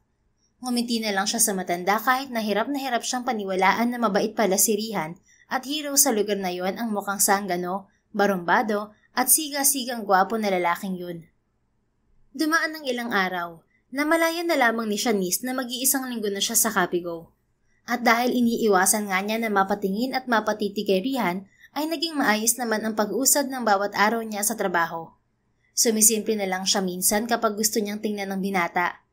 [SPEAKER 1] Ngumiti na lang siya sa matanda kahit na hirap siyang paniwalaan na mabait pala si Rihan at hero sa lugar na yon ang mukhang sanggano, barumbado at siga-sigang gwapo na lalaking yun. Dumaan ng ilang araw, namalayan na lamang ni Shanice na mag-iisang linggo na siya sa Capigo. At dahil iniiwasan nga niya na mapatingin at mapatiti kay Rihan, ay naging maayos naman ang pag-usad ng bawat araw niya sa trabaho. Sumisimple na lang siya minsan kapag gusto niyang tingnan ng binata.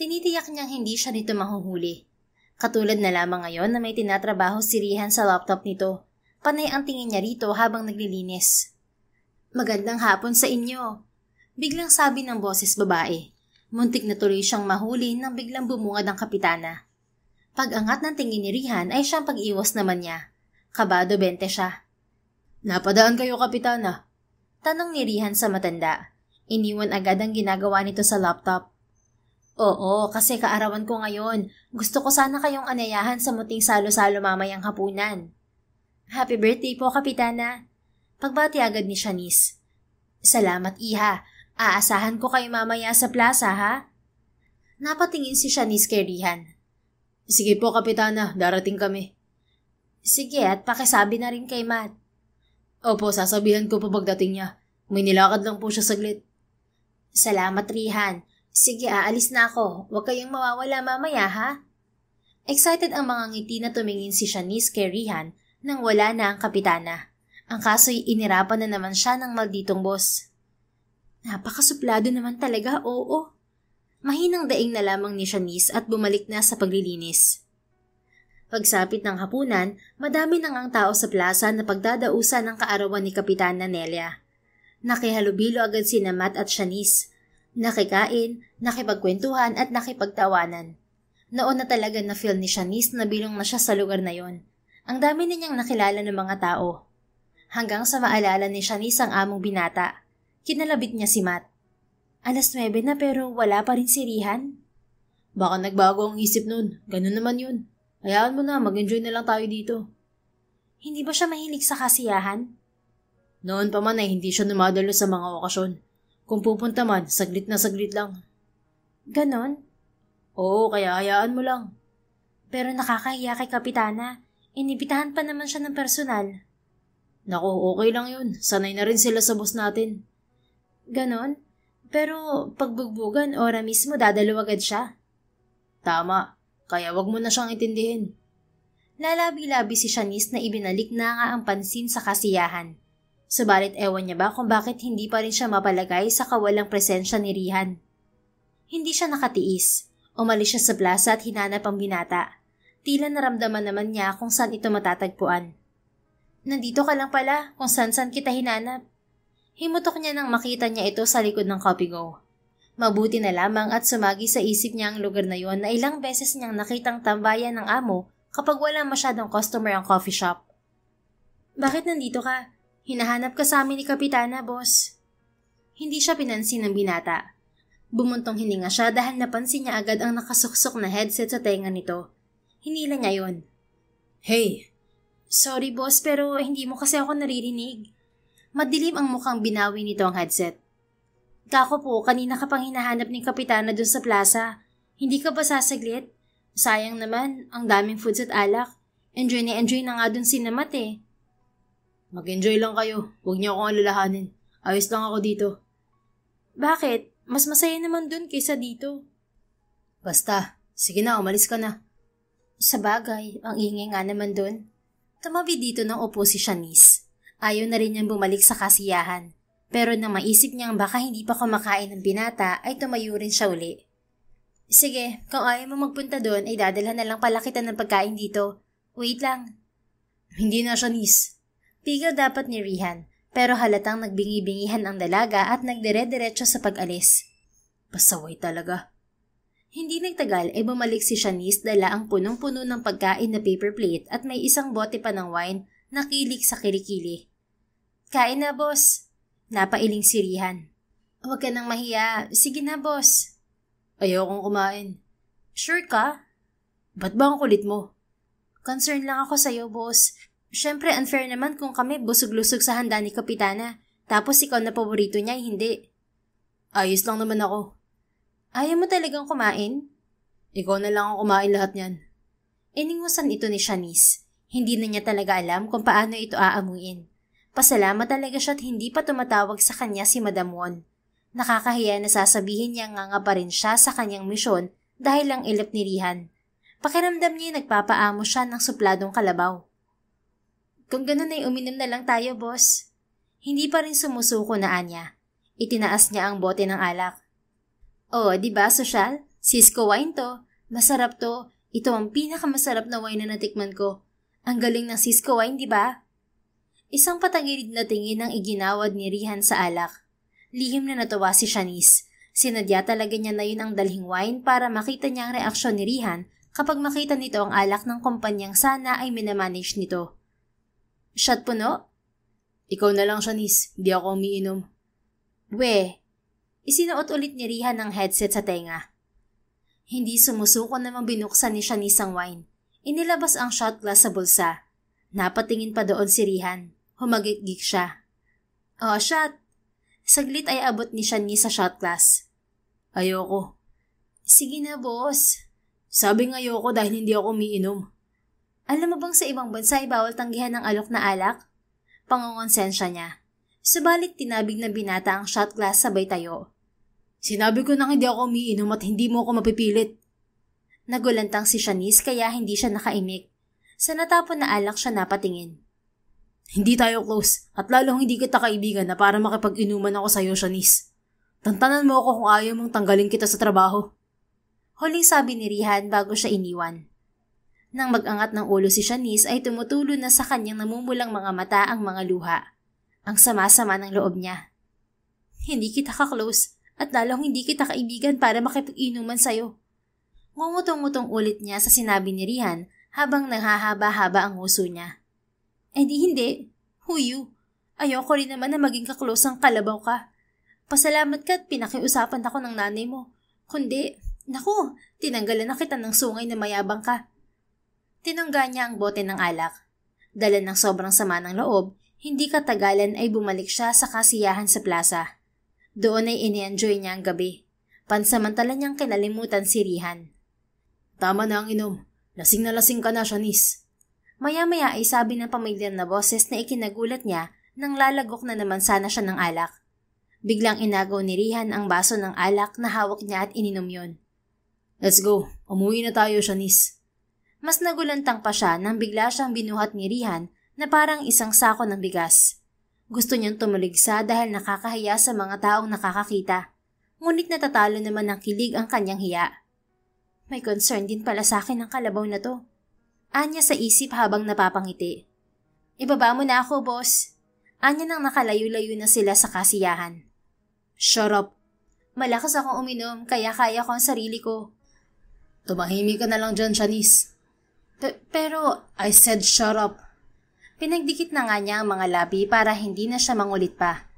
[SPEAKER 1] Tinitiyak niyang hindi siya nito mahuhuli. Katulad na lamang ngayon na may tinatrabaho si Rihan sa laptop nito. Panay ang tingin niya rito habang naglilinis. "Magandang hapon sa inyo," biglang sabi ng boses babae. Muntik na tuloy siyang mahuli nang biglang bumungad ang kapitana. Pag-angat ng tingin ni Rihan ay siyang pag-iwas naman niya. Kabado 20 siya. "Napadaan kayo, kapitana?" Tanong ni Rihan sa matanda. Iniwan agad ang ginagawa nito sa laptop. "Oo, kasi kaarawan ko ngayon. Gusto ko sana kayong anayahan sa muting salo-salo mamayang hapunan." "Happy birthday po, kapitana." Pagbati agad ni Shanice. "Salamat, iha. Aasahan ko kayo mamaya sa plaza, ha?" Napatingin si Shanice kay Rihan. "Sige po, kapitana. Darating kami." "Sige, at pakisabi na rin kay Matt." "Opo, sasabihan ko po pagdating niya. May nilakad lang po siya saglit." "Salamat, Rihan. Sige, aalis na ako. Huwag kayong mawawala mamaya, ha?" Excited ang mga ngiti na tumingin si Shanice kay Rihan nang wala na ang kapitana. Ang kaso'y inirapan na naman siya ng malditong boss. Napakasuplado naman talaga, oo. Mahinang daing na lamang ni Shanice at bumalik na sa paglilinis. Pagsapit ng hapunan, madami nang ang tao sa plaza na pagdadausan ng kaarawan ni Kapitana Nelia. Nakihalubilo agad sina Matt at Shanice. Nakikain, nakipagkwentuhan at nakipagtawanan. Noon na talaga na-feel ni Shanice na bilong na siya sa lugar na yon. Ang dami na niyang nakilala ng mga tao. Hanggang sa maalala ni Shanice ang among binata. Kinalabit niya si Matt. 9:00 na pero wala pa rin si Rihan.
[SPEAKER 2] "Baka nagbago ang isip nun. Ganun naman yun. Hayaan mo na, mag-enjoy na lang tayo dito."
[SPEAKER 1] Hindi ba siya mahilig sa kasiyahan?
[SPEAKER 2] Noon pa man ay hindi siya numadalo sa mga okasyon. Kung pupunta man, saglit na saglit lang.
[SPEAKER 1] Ganon?
[SPEAKER 2] Oo, kaya hayaan mo lang.
[SPEAKER 1] Pero nakakahiya kay Kapitana. Inibitahan pa naman siya ng personal.
[SPEAKER 2] Naku, okay lang yun. Sanay na rin sila sa boss natin.
[SPEAKER 1] Ganon? Pero pagbugbugan, ora mismo dadalo agad siya.
[SPEAKER 2] Tama. Kaya wag mo na siyang intindihin.
[SPEAKER 1] Lalabi-labi si Shanice na ibinalik na nga ang pansin sa kasiyahan. Subalit ewan niya ba kung bakit hindi pa rin siya mapalagay sa kawalang presensya ni Rihan. Hindi siya nakatiis. Umalis siya sa plaza at hinanap ang binata. Tila naramdaman naman niya kung saan ito matatagpuan. Nandito ka lang pala kung saan-saan kita hinanap. Himutok niya nang makita niya ito sa likod ng Capigo. Mabuti na lamang at sumagi sa isip niya ang lugar na yon na ilang beses niyang nakitang tambayan ng amo kapag wala masyadong customer ang coffee shop. Bakit nandito ka? Hinahanap ka sa amin ni Kapitana, boss. Hindi siya pinansin ng binata. Bumuntong hininga siya dahil napansin niya agad ang nakasuksok na headset sa tenga nito. Hinila niya yon.
[SPEAKER 2] Hey!
[SPEAKER 1] Sorry boss pero hindi mo kasi ako naririnig. Madilim ang mukhang binawi nito ang headset. Kako po, kanina ka pang hinahanap ni Kapitana dun sa plaza. Hindi ka ba sasaglit? Sayang naman, ang daming foods at alak. Enjoy na nga dun si Namat eh.
[SPEAKER 2] Mag-enjoy lang kayo. Huwag niyo akong alalahanin. Ayos lang ako dito.
[SPEAKER 1] Bakit? Mas masaya naman dun kaysa dito.
[SPEAKER 2] Basta, sige na, umalis ka na.
[SPEAKER 1] Sa bagay, ang ingay nga naman dun. Tumabi dito ng upo si Shanice. Ayaw na rin niyang bumalik sa kasiyahan. Pero nang maisip niyang baka hindi pa kumakain ng binata, ay tumayo rin siya uli. Sige, kung ayaw mo magpunta doon, ay dadalhan na lang pala kita ng pagkain dito. Wait lang.
[SPEAKER 2] Hindi na, Shanice.
[SPEAKER 1] Pigil dapat ni Rihan, pero halatang nagbingi-bingihan ang dalaga at nagdire-diretso sa pag-alis.
[SPEAKER 2] Pasaway talaga.
[SPEAKER 1] Hindi nagtagal ay bumalik si Shanice dala ang punong-puno ng pagkain na paper plate at may isang bote pa ng wine na kilik sa kilikili. Kain na, boss. Napailing si Rihan. Huwag ka nang mahiya. Sige na, boss.
[SPEAKER 2] Ayokong kumain.
[SPEAKER 1] Sure ka?
[SPEAKER 2] Ba't ba ang kulit mo?
[SPEAKER 1] Concern lang ako sa'yo, boss. Siyempre, unfair naman kung kami busog-lusog sa handa ni Kapitana, tapos ikaw na paborito niya ay hindi.
[SPEAKER 2] Ayos lang naman ako.
[SPEAKER 1] Ayaw mo talagang kumain?
[SPEAKER 2] Ikaw na lang ang kumain lahat niyan.
[SPEAKER 1] Iningusan ito ni Shanice. Hindi na niya talaga alam kung paano ito aamuin. Pasalamat talaga siya at hindi pa tumatawag sa kanya si Madam Won. Nakakahiya na sasabihin niya nga pa rin siya sa kanyang misyon dahil lang ilip ni Rihan. Pakiramdam niya nagpapaamo siya ng supladong kalabaw. Kung ganun ay uminom na lang tayo, boss. Hindi pa rin sumusuko na Anya. Itinaas niya ang bote ng alak. Oh, di ba, sosyal? Cisco wine to. Masarap to. Ito ang pinakamasarap na wine na natikman ko. Ang galing ng Cisco wine, di ba? Isang patagilid na tingin ang iginawad ni Rihan sa alak. Lihim na natuwa si Shanice. Sinadya talaga niya na yun ang dalhing wine para makita niya ang reaksyon ni Rihan kapag makita nito ang alak ng kumpanyang sana ay minamanage nito. Shot puno?
[SPEAKER 2] Ikaw na lang, Shanice. Di ako umiinom.
[SPEAKER 1] Isinuot ulit ni Rihan ang headset sa tenga. Hindi sumusuko namang binuksan ni Shanice ang wine. Inilabas ang shot glass sa bulsa. Napatingin pa doon si Rihan. Humagik-gik siya. Oh, shot! Saglit ay abot ni Shanice sa shot glass.
[SPEAKER 2] Ayoko.
[SPEAKER 1] Sige na, boss.
[SPEAKER 2] Sabing ayoko dahil hindi ako umiinom.
[SPEAKER 1] Alam mo bang sa ibang bansa ay bawal tanggihan ng alok na alak? Pangongonsensya niya. Subalit tinabig na binata ang shot glass sabay tayo.
[SPEAKER 2] Sinabi ko nang hindi ako umiinom at hindi mo ako mapipilit.
[SPEAKER 1] Nagulantang si Shanice kaya hindi siya nakaimik. Sa natapon na alak siya napatingin.
[SPEAKER 2] Hindi tayo close at lalong hindi kita kaibigan na para makipag-inuman ako sa'yo, Shanice. Tantanan mo ako kung ayaw mong tanggalin kita sa trabaho.
[SPEAKER 1] Huling sabi ni Rihan bago siya iniwan. Nang mag-angat ng ulo si Shanice ay tumutulo na sa kanyang namumulang mga mata ang mga luha. Ang sama-sama ng loob niya. Hindi kita ka-close at lalong hindi kita kaibigan para makipag-inuman sa'yo. Ngumutong-ngutong ulit niya sa sinabi ni Rihan habang naghahaba-haba ang nguso niya. Eh di hindi. Huyu. Ayoko rin naman na maging ka-close ang kalabaw ka. Pasalamat ka at pinakiusapan ako ng nanay mo. Kundi, naku, tinanggalan na kita ng sungay na mayabang ka. Tinangga niya ang bote ng alak. Dala ng sobrang sama ng loob, hindi katagalan ay bumalik siya sa kasiyahan sa plaza. Doon ay ini-enjoy niya ang gabi. Pansamantala niyang kinalimutan si Rihan.
[SPEAKER 2] Tama na ang inom. Lasing na lasing ka na, Shanice.
[SPEAKER 1] Maya-maya ay sabi ng pamilyar na boses na ikinagulat niya nang lalagok na naman sana siya ng alak. Biglang inagaw ni Rihan ang baso ng alak na hawak niya at ininom yun.
[SPEAKER 2] Let's go. Umuwi na tayo, Shanice.
[SPEAKER 1] Mas nagulantang pa siya nang bigla siyang binuhat ni Rihan na parang isang sako ng bigas. Gusto niyang tumuligsa dahil nakakahiya sa mga taong nakakakita. Ngunit natatalo naman ng kilig ang kanyang hiya. May concern din pala sa akin ang kalabaw na to. Anya sa isip habang napapangiti. Ibaba mo na ako, boss. Anya nang nakalayo-layo na sila sa kasiyahan.
[SPEAKER 2] Shut up.
[SPEAKER 1] Malakas akong uminom kaya kaya ko ang sarili ko.
[SPEAKER 2] Tumahimik ka na lang dyan, Shanice.
[SPEAKER 1] Pero,
[SPEAKER 2] I said shut up.
[SPEAKER 1] Pinagdikit na nga niya ang mga labi para hindi na siya mangulit pa.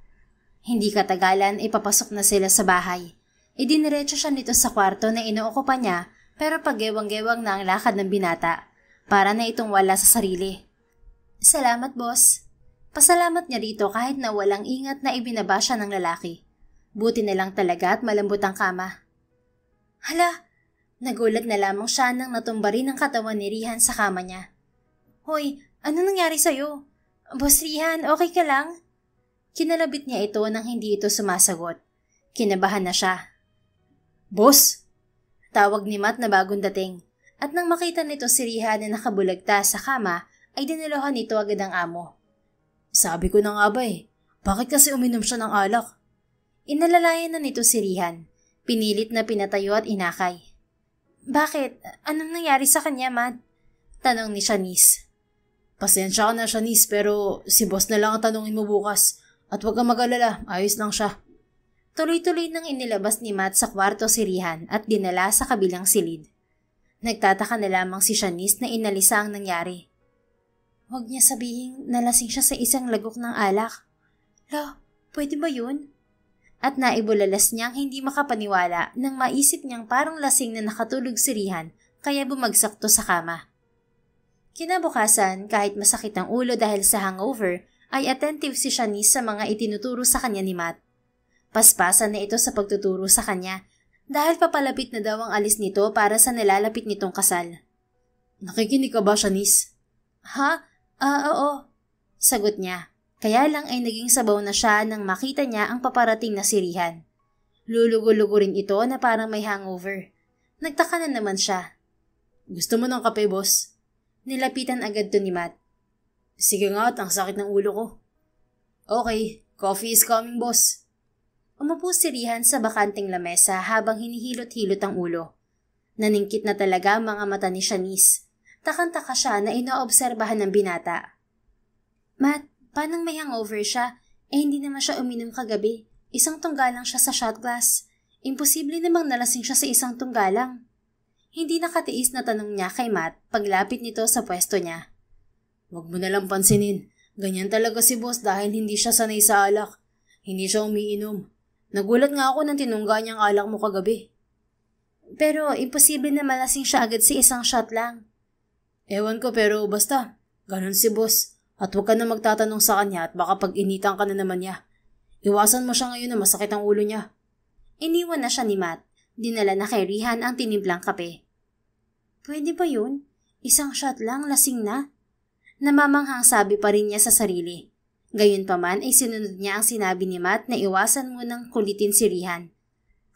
[SPEAKER 1] Hindi katagalan, ipapasok na sila sa bahay. Idiniretso siya nito sa kwarto na inuukupa niya pero paggewang-gewang na ang lakad ng binata. Para na itong wala sa sarili. Salamat, boss. Pasalamat niya rito kahit na walang ingat na ibinaba siya ng lalaki. Buti na lang talaga at malambot ang kama. Hala! Nagulat na lamang siya nang natumba rin ang katawan ni Rihan sa kama niya. Hoy, ano nangyari sa'yo? Boss Rihan, okay ka lang? Kinalabit niya ito nang hindi ito sumasagot. Kinabahan na siya.
[SPEAKER 2] Boss!
[SPEAKER 1] Tawag ni Matt na bagong dating. At nang makita nito si Rihan na nakabulagta sa kama, ay dinilohan nito agad ang amo.
[SPEAKER 2] Sabi ko na nga ba bakit kasi uminom siya ng alak?
[SPEAKER 1] Inalalayan na nito si Rihan. Pinilit na pinatayo at inakay. Bakit? Anong nangyari sa kanya, Matt? Tanong ni Shanice.
[SPEAKER 2] Pasensya ka na, Shanice, pero si boss na lang ang tanungin mo bukas. At huwag kang mag-alala, ayos lang siya.
[SPEAKER 1] Tuloy-tuloy nang inilabas ni Matt sa kwarto si Rihan at dinala sa kabilang silid. Nagtataka na lamang si Shanice na inalisa ang nangyari. Huwag niya sabihin nalasing siya sa isang lagok ng alak. Pwede ba yun? At naibulalas niyang hindi makapaniwala nang maisip niyang parang lasing na nakatulog si Rihan kaya bumagsak to sa kama. Kinabukasan, kahit masakit ang ulo dahil sa hangover, ay attentive si Shanice sa mga itinuturo sa kanya ni Matt. Paspasan na ito sa pagtuturo sa kanya dahil papalapit na daw ang alis nito para sa nalalapit nitong kasal.
[SPEAKER 2] Nakikinig ka ba, Shanice?
[SPEAKER 1] Ha? Oo. Sagot niya. Kaya lang ay naging sabaw na siya nang makita niya ang paparating na si Rihan. Lulugo-lugo rin ito na parang may hangover. Nagtaka na naman siya.
[SPEAKER 2] Gusto mo ng kape, boss?
[SPEAKER 1] Nilapitan agad to ni Matt.
[SPEAKER 2] Sige nga at ang sakit ng ulo ko. Okay, coffee is coming, boss.
[SPEAKER 1] Umupo si Rihan sa bakanting lamesa habang hinihilot-hilot ang ulo. Naningkit na talaga ang mga mata ni Shanice. Takang-taka siya na inoobserbahan ng binata. Matt, paano may hangover siya? Hindi naman siya uminom kagabi. Isang tungga lang siya sa shot glass. Imposible namang nalasing siya sa isang tungga lang. Hindi nakatiis na tanong niya kay Matt paglapit nito sa pwesto niya.
[SPEAKER 2] Huwag mo nalang pansinin. Ganyan talaga si boss dahil hindi siya sanay sa alak. Hindi siya umiinom. Nagulat nga ako nang tinungga niyang alak mo kagabi.
[SPEAKER 1] Pero imposible na malasing siya agad sa isang shot lang.
[SPEAKER 2] Ewan ko pero basta, ganun si boss. At huwag ka na magtatanong sa kanya at baka pag-initan ka na naman niya. Iwasan mo siya ngayon na masakit ang ulo niya.
[SPEAKER 1] Iniwan na siya ni Matt. Dinala na kay Rihan ang tinimplang kape. Pwede ba yun? Isang shot lang, lasing na? Namamanghang sabi pa rin niya sa sarili. Gayunpaman ay sinunod niya ang sinabi ni Matt na iwasan mo ng kulitin si Rihan.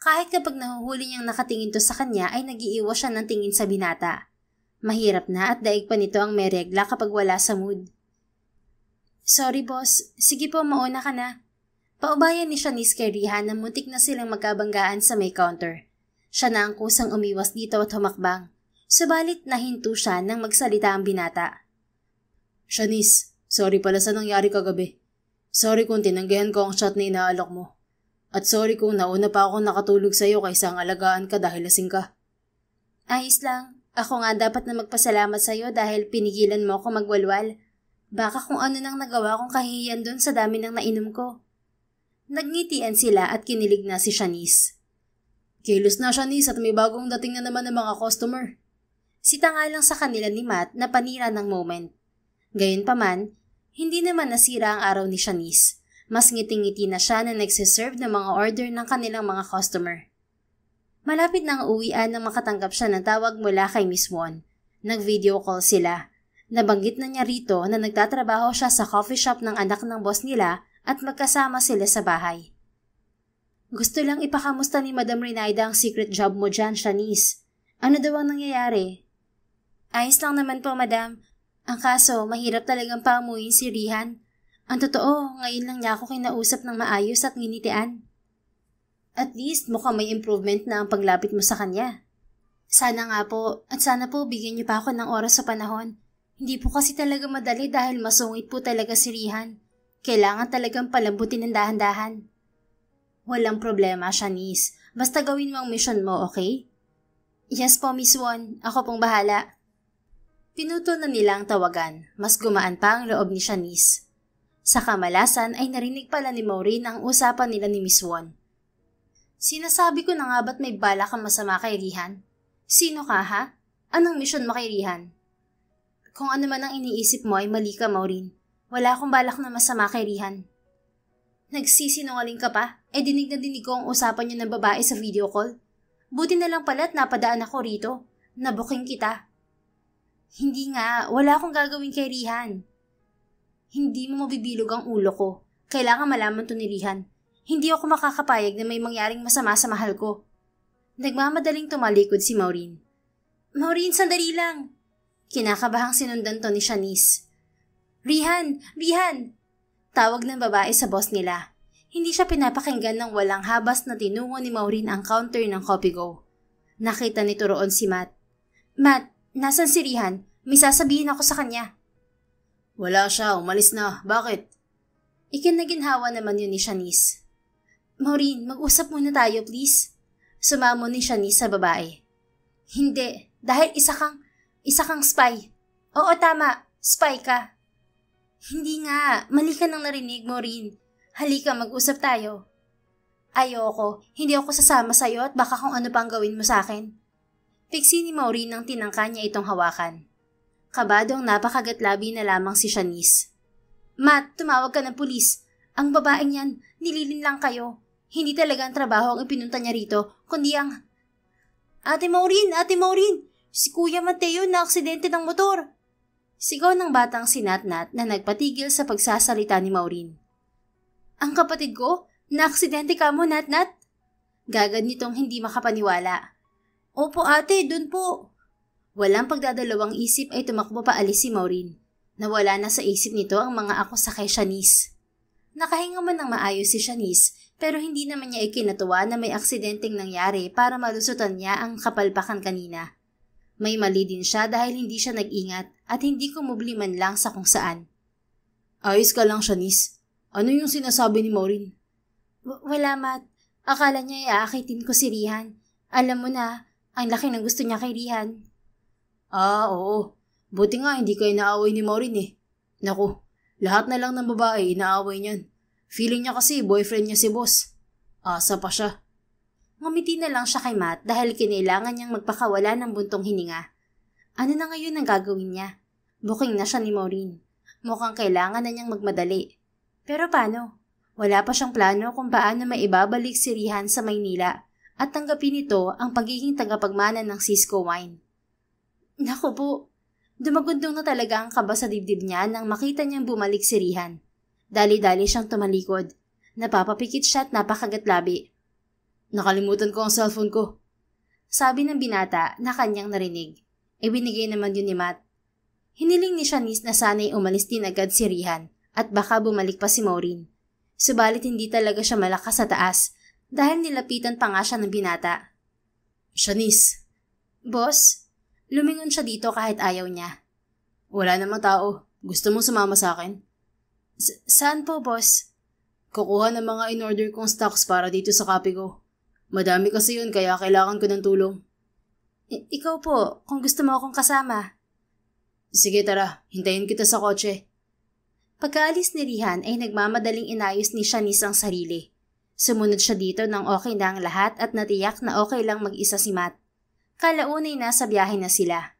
[SPEAKER 1] Kahit kapag nahuhuli niyang nakatingin to sa kanya ay nag-iiwas siya ng tingin sa binata. Mahirap na at daig pa nito ang may regla kapag wala sa mood. Sorry boss, sige po mauna ka na. Paubayan ni Shanice kay Rihan na muntik na silang magkabanggaan sa may counter. Siya na ang kusang umiwas dito at humakbang. Subalit nahinto siya nang magsalita ang binata.
[SPEAKER 2] Shanice, sorry pala sa nangyari kagabi. Sorry kung tinanggihan ko ang shot na inaalok mo. At sorry kung nauna pa akong nakatulog sa iyo kaysa ang alagaan ka dahil lasing ka.
[SPEAKER 1] Ayos lang. Ako nga dapat na magpasalamat sa iyo dahil pinigilan mo ako magwalwal. Baka kung ano nang nagawa kong kahihiyan doon sa dami ng nainom ko. Nagngitian sila at kinilig na si Shanice.
[SPEAKER 2] Kilos na Shanice at may bagong dating na naman ng mga customer.
[SPEAKER 1] Sita nga lang sa kanila ni Matt na panira ng moment. Gayunpaman, hindi naman nasira ang araw ni Shanice. Mas ngiting-ngiti na siya na nagsiserve ng mga order ng kanilang mga customer. Malapit na ang uwian nang makatanggap siya ng tawag mula kay Miss Won. Nag-video call sila. Nabanggit na niya rito na nagtatrabaho siya sa coffee shop ng anak ng boss nila at magkasama sila sa bahay. Gusto lang ipakamusta ni Madam Renaida ang secret job mo dyan, Shanice. Ano daw ang nangyayari? Ayos lang naman po, madam. Ang kaso, mahirap talagang paamuyin si Rihan. Ang totoo, ngayon lang niya ako kinausap ng maayos at nginitian. At least, mukhang may improvement na ang paglapit mo sa kanya. Sana nga po, at sana po bigyan niyo pa ako ng oras sa panahon. Hindi po kasi talaga madali dahil masungit po talaga si Rihan. Kailangan talagang palambutin ng dahan-dahan. Walang problema, Shanice. Basta gawin mo ang mission mo, okay? Yes po, Miss Won. Ako pong bahala. Pinuto na nila ang tawagan. Mas gumaan pa ang loob ni Shanice. Sa kamalasan ay narinig pala ni Maureen ang usapan nila ni Miss Won. Sinasabi ko na nga ba't may bala kang masama kay Rihan? Sino ka ha? Anong mission mo kay Rihan? Kung ano man ang iniisip mo ay mali ka, Maureen. Wala akong balak na masama kay Rihan. Nagsisinungaling ka pa? Dinig na dinig ko ang usapan niyo ng babae sa video call. Buti na lang pala at napadaan ako rito. Nabuking kita. Hindi nga, wala akong gagawin kay Rihan. Hindi mo mabibilog ang ulo ko. Kailangan malaman to ni Rihan. Hindi ako makakapayag na may mangyaring masama sa mahal ko. Nagmamadaling tumalikod si Maureen. Maureen, sandali lang! Kinakabahang sinundan to ni Shanice. Rihan! Rihan! Tawag ng babae sa boss nila. Hindi siya pinapakinggan ng walang habas na tinungo ni Maureen ang counter ng CopyGo. Nakita nito roon si Matt. Matt, nasan si Rihan? May sasabihin ako sa kanya.
[SPEAKER 2] Wala siya, umalis na. Bakit?
[SPEAKER 1] Ikinaginhawa naman yun ni Shanice. Maureen, mag-usap muna tayo please. Sumamo ni Shanice sa babae. Hindi, dahil isa kang spy. Oo tama, spy ka. Hindi nga, mali ka nang narinig, Maureen. Halika, mag-usap tayo. Ayoko, hindi ako sasama sa'yo at baka kung ano pang gawin mo sa akin. Piksi ni Maureen nang tinangka niya itong hawakan. Kabadong napakagatlabi na lamang si Shanice. Matt, tumawag ka ng pulis. Ang babaeng yan, nililin lang kayo. Hindi talaga ang trabaho ang ipinunta niya rito, kundi ang... Ate Maureen! Ate Maureen! Si Kuya Mateo na aksidente ng motor! Sigaw ng batang si Natnat na nagpatigil sa pagsasalita ni Maureen. Ang kapatid ko? Na-aksidente ka mo, Natnat? Gagad nitong hindi makapaniwala. Opo ate, dun po. Walang pagdadalawang isip ay tumakbo pa alis si Maureen. Nawala na sa isip nito ang mga akusa kay Shanice. Nakahinga man ng maayos si Shanice pero hindi naman niya ikinatuwa na may aksidenteng nangyari para malusutan niya ang kapalpakan kanina. May mali din siya dahil hindi siya nag-ingat at hindi kumubli man lang sa kung saan. Ayos ka lang, Shanice. Ano yung sinasabi ni Maureen? Wala, Matt. Akala niya iaakitin ko si Rihan. Alam mo na, ang laki ng gusto niya kay Rihan. Oo. Buti nga hindi kayo naaway ni Maureen eh. Naku, lahat na lang ng babae inaaway niyan. Feeling niya kasi boyfriend niya si boss. Asa pa siya. Ngumiti na lang siya kay Matt dahil kinailangan niyang magpakawala ng buntong hininga. Ano na ngayon ang gagawin niya? Booking na siya ni Maureen. Mukhang kailangan na niyang magmadali. Pero paano? Wala pa siyang plano kung paano maibabalik si Rihan sa Maynila at tanggapin nito ang pagiging tagapagmana ng Cisco Wine. Naku po, dumagundong na talaga ang kaba sa dibdib niya nang makita niyang bumalik si Rihan. Dali-dali siyang tumalikod. Napapapikit siya at napakagatlabi. Nakalimutan ko ang cellphone ko. Sabi ng binata na kanyang narinig. Ibinigay naman yun ni Matt. Hiniling ni Shanice na sana'y umalis din agad si Rihan at baka bumalik pa si Maureen. Subalit hindi talaga siya malakas sa taas dahil nilapitan pa nga siya ng binata. Shanice. Boss, lumingon siya dito kahit ayaw niya. Wala namang tao. Gusto mong sumama sa akin? Saan po, boss? Kukuha ng mga in-order kong stocks para dito sa kape ko. Madami kasi yun kaya kailangan ko ng tulong. Ikaw po, kung gusto mo akong kasama. Sige tara, hintayin kita sa kotse. Pagkaalis ni Rihan ay nagmamadaling inayos ni Shanice ang sarili. Sumunod siya dito nang okay na ang lahat at natiyak na okay lang mag-isa si Matt. Kalaunay nasa biyahe na sila.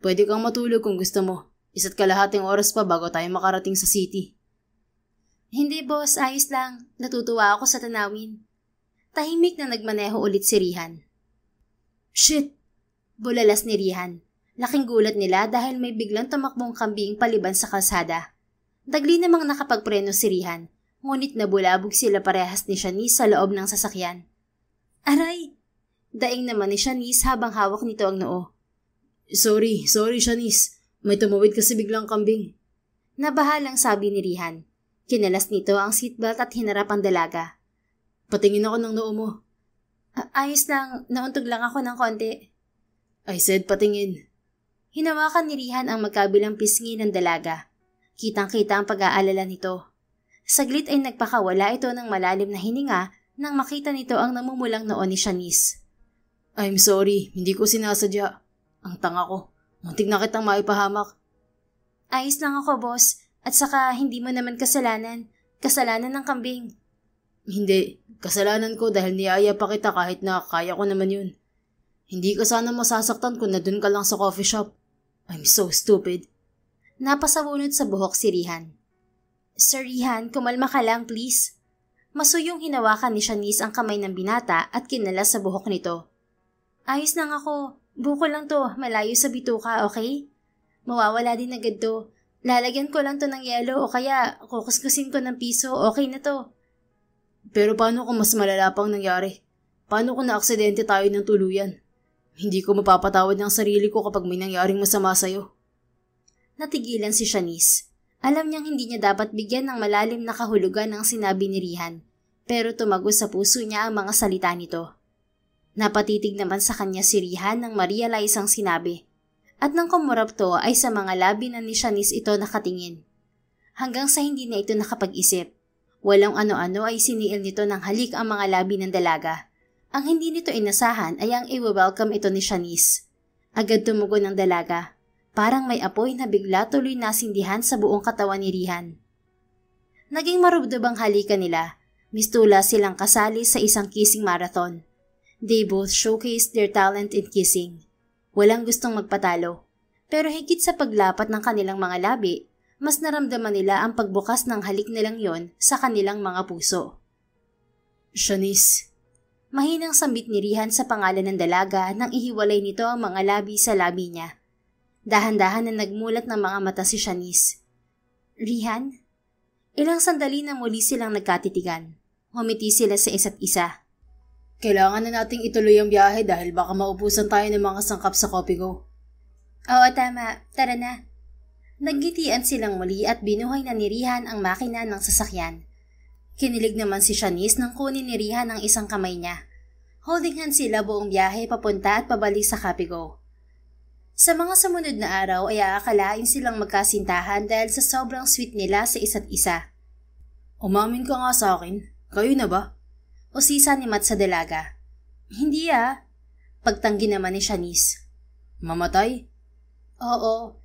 [SPEAKER 1] Pwede kang matulog kung gusto mo. Isa't kalahating oras pa bago tayo makarating sa city. Hindi boss, ayos lang. Natutuwa ako sa tanawin. Tahimik na nagmaneho ulit si Rihan. Shit! Bulalas ni Rihan. Laking gulat nila dahil may biglang tumakbong kambing paliban sa kalsada. Dagli namang nakapagpreno si Rihan, ngunit nabulabog sila parehas ni Shanice sa loob ng sasakyan. Aray! Daing naman ni Shanice habang hawak nito ang noo. Sorry Shanice. May tumawid kasi biglang kambing. Nabahalang sabi ni Rihan. Kinalas nito ang seatbelt at hinarap ang dalaga. Patingin ako ng noo mo. Ayos lang, nauntog lang ako ng konti. I said patingin. Hinawakan ni Rihan ang magkabilang pisngi ng dalaga. Kitang-kita ang pag-aalala nito. Saglit ay nagpakawala ito ng malalim na hininga nang makita nito ang namumulang noo ni Shanice. I'm sorry, hindi ko sinasadya. Ang tanga ko. Muntik na kitang maipahamak. Ayos lang ako, boss. At saka hindi mo naman kasalanan. Kasalanan ng kambing. Hindi. Kasalanan ko dahil niyaya pa kita kahit na kaya ko naman yun. Hindi ka sana masasaktan kung nadun ka lang sa coffee shop. I'm so stupid. Napasawunod sa buhok si Rihan. Sir Rihan, kumalma ka lang please. Masuyong hinawakan ni Shanice ang kamay ng binata at kinalas sa buhok nito. Ayos lang ako. Buko lang to, malayo sa bituka, okay? Mawawala din agad to. Lalagyan ko lang to ng yelo o kaya kukuskusin ko ng piso, okay na to. Pero paano kung mas malala pang nangyari? Paano kung na-aksidente tayo ng tuluyan? Hindi ko mapapatawad ng sarili ko kapag may nangyaring masama sa'yo. Natigilan si Shanice. Alam niyang hindi niya dapat bigyan ng malalim na kahulugan ang sinabi ni Rihan, pero tumagos sa puso niya ang mga salita nito. Napatitig naman sa kanya si Rihan nang ma-realize ang sinabi. At nang kumurap to ay sa mga labi na ni Shanice ito nakatingin. Hanggang sa hindi na ito nakapag-isip. Walang ano-ano ay siniil nito ng halik ang mga labi ng dalaga. Ang hindi nito inasahan ay ang i-welcome ito ni Shanice. Agad tumugon ng dalaga. Parang may apoy na bigla tuloy nasindihan sa buong katawan ni Rihan. Naging marubdob ang halikan nila. Mistula silang kasali sa isang kissing marathon. They both showcased their talent in kissing. Walang gustong magpatalo. Pero higit sa paglapat ng kanilang mga labi, mas naramdaman nila ang pagbukas ng halik nilang yon sa kanilang mga puso.
[SPEAKER 2] Shanice.
[SPEAKER 1] Mahinang sambit ni Rihan sa pangalan ng dalaga nang ihiwalay nito ang mga labi sa labi niya. Dahan-dahan na nagmulat ng mga mata si Shanice. Rihan? Ilang sandali na muli silang nagkatitigan. Humiti sila sa isa't isa.
[SPEAKER 2] Kailangan na nating ituloy ang biyahe dahil baka maubusan tayo ng mga sangkap sa Copigo.
[SPEAKER 1] Oo, tama. Tara na. Naggitian silang muli at binuhay na ni Rihan ang makina ng sasakyan. Kinilig naman si Shanice nang kunin ni Rihan ang isang kamay niya. Holding hands sila buong biyahe papunta at pabalik sa Copigo. Sa mga sumunod na araw ay aakalain silang magkasintahan dahil sa sobrang sweet nila sa isa't isa.
[SPEAKER 2] Umamin ka nga sa akin. Kayo na ba?
[SPEAKER 1] Usisa ni Matt sa dalaga. Hindi Pagtanggi naman ni Shanice.
[SPEAKER 2] Mamatay?
[SPEAKER 1] Oo.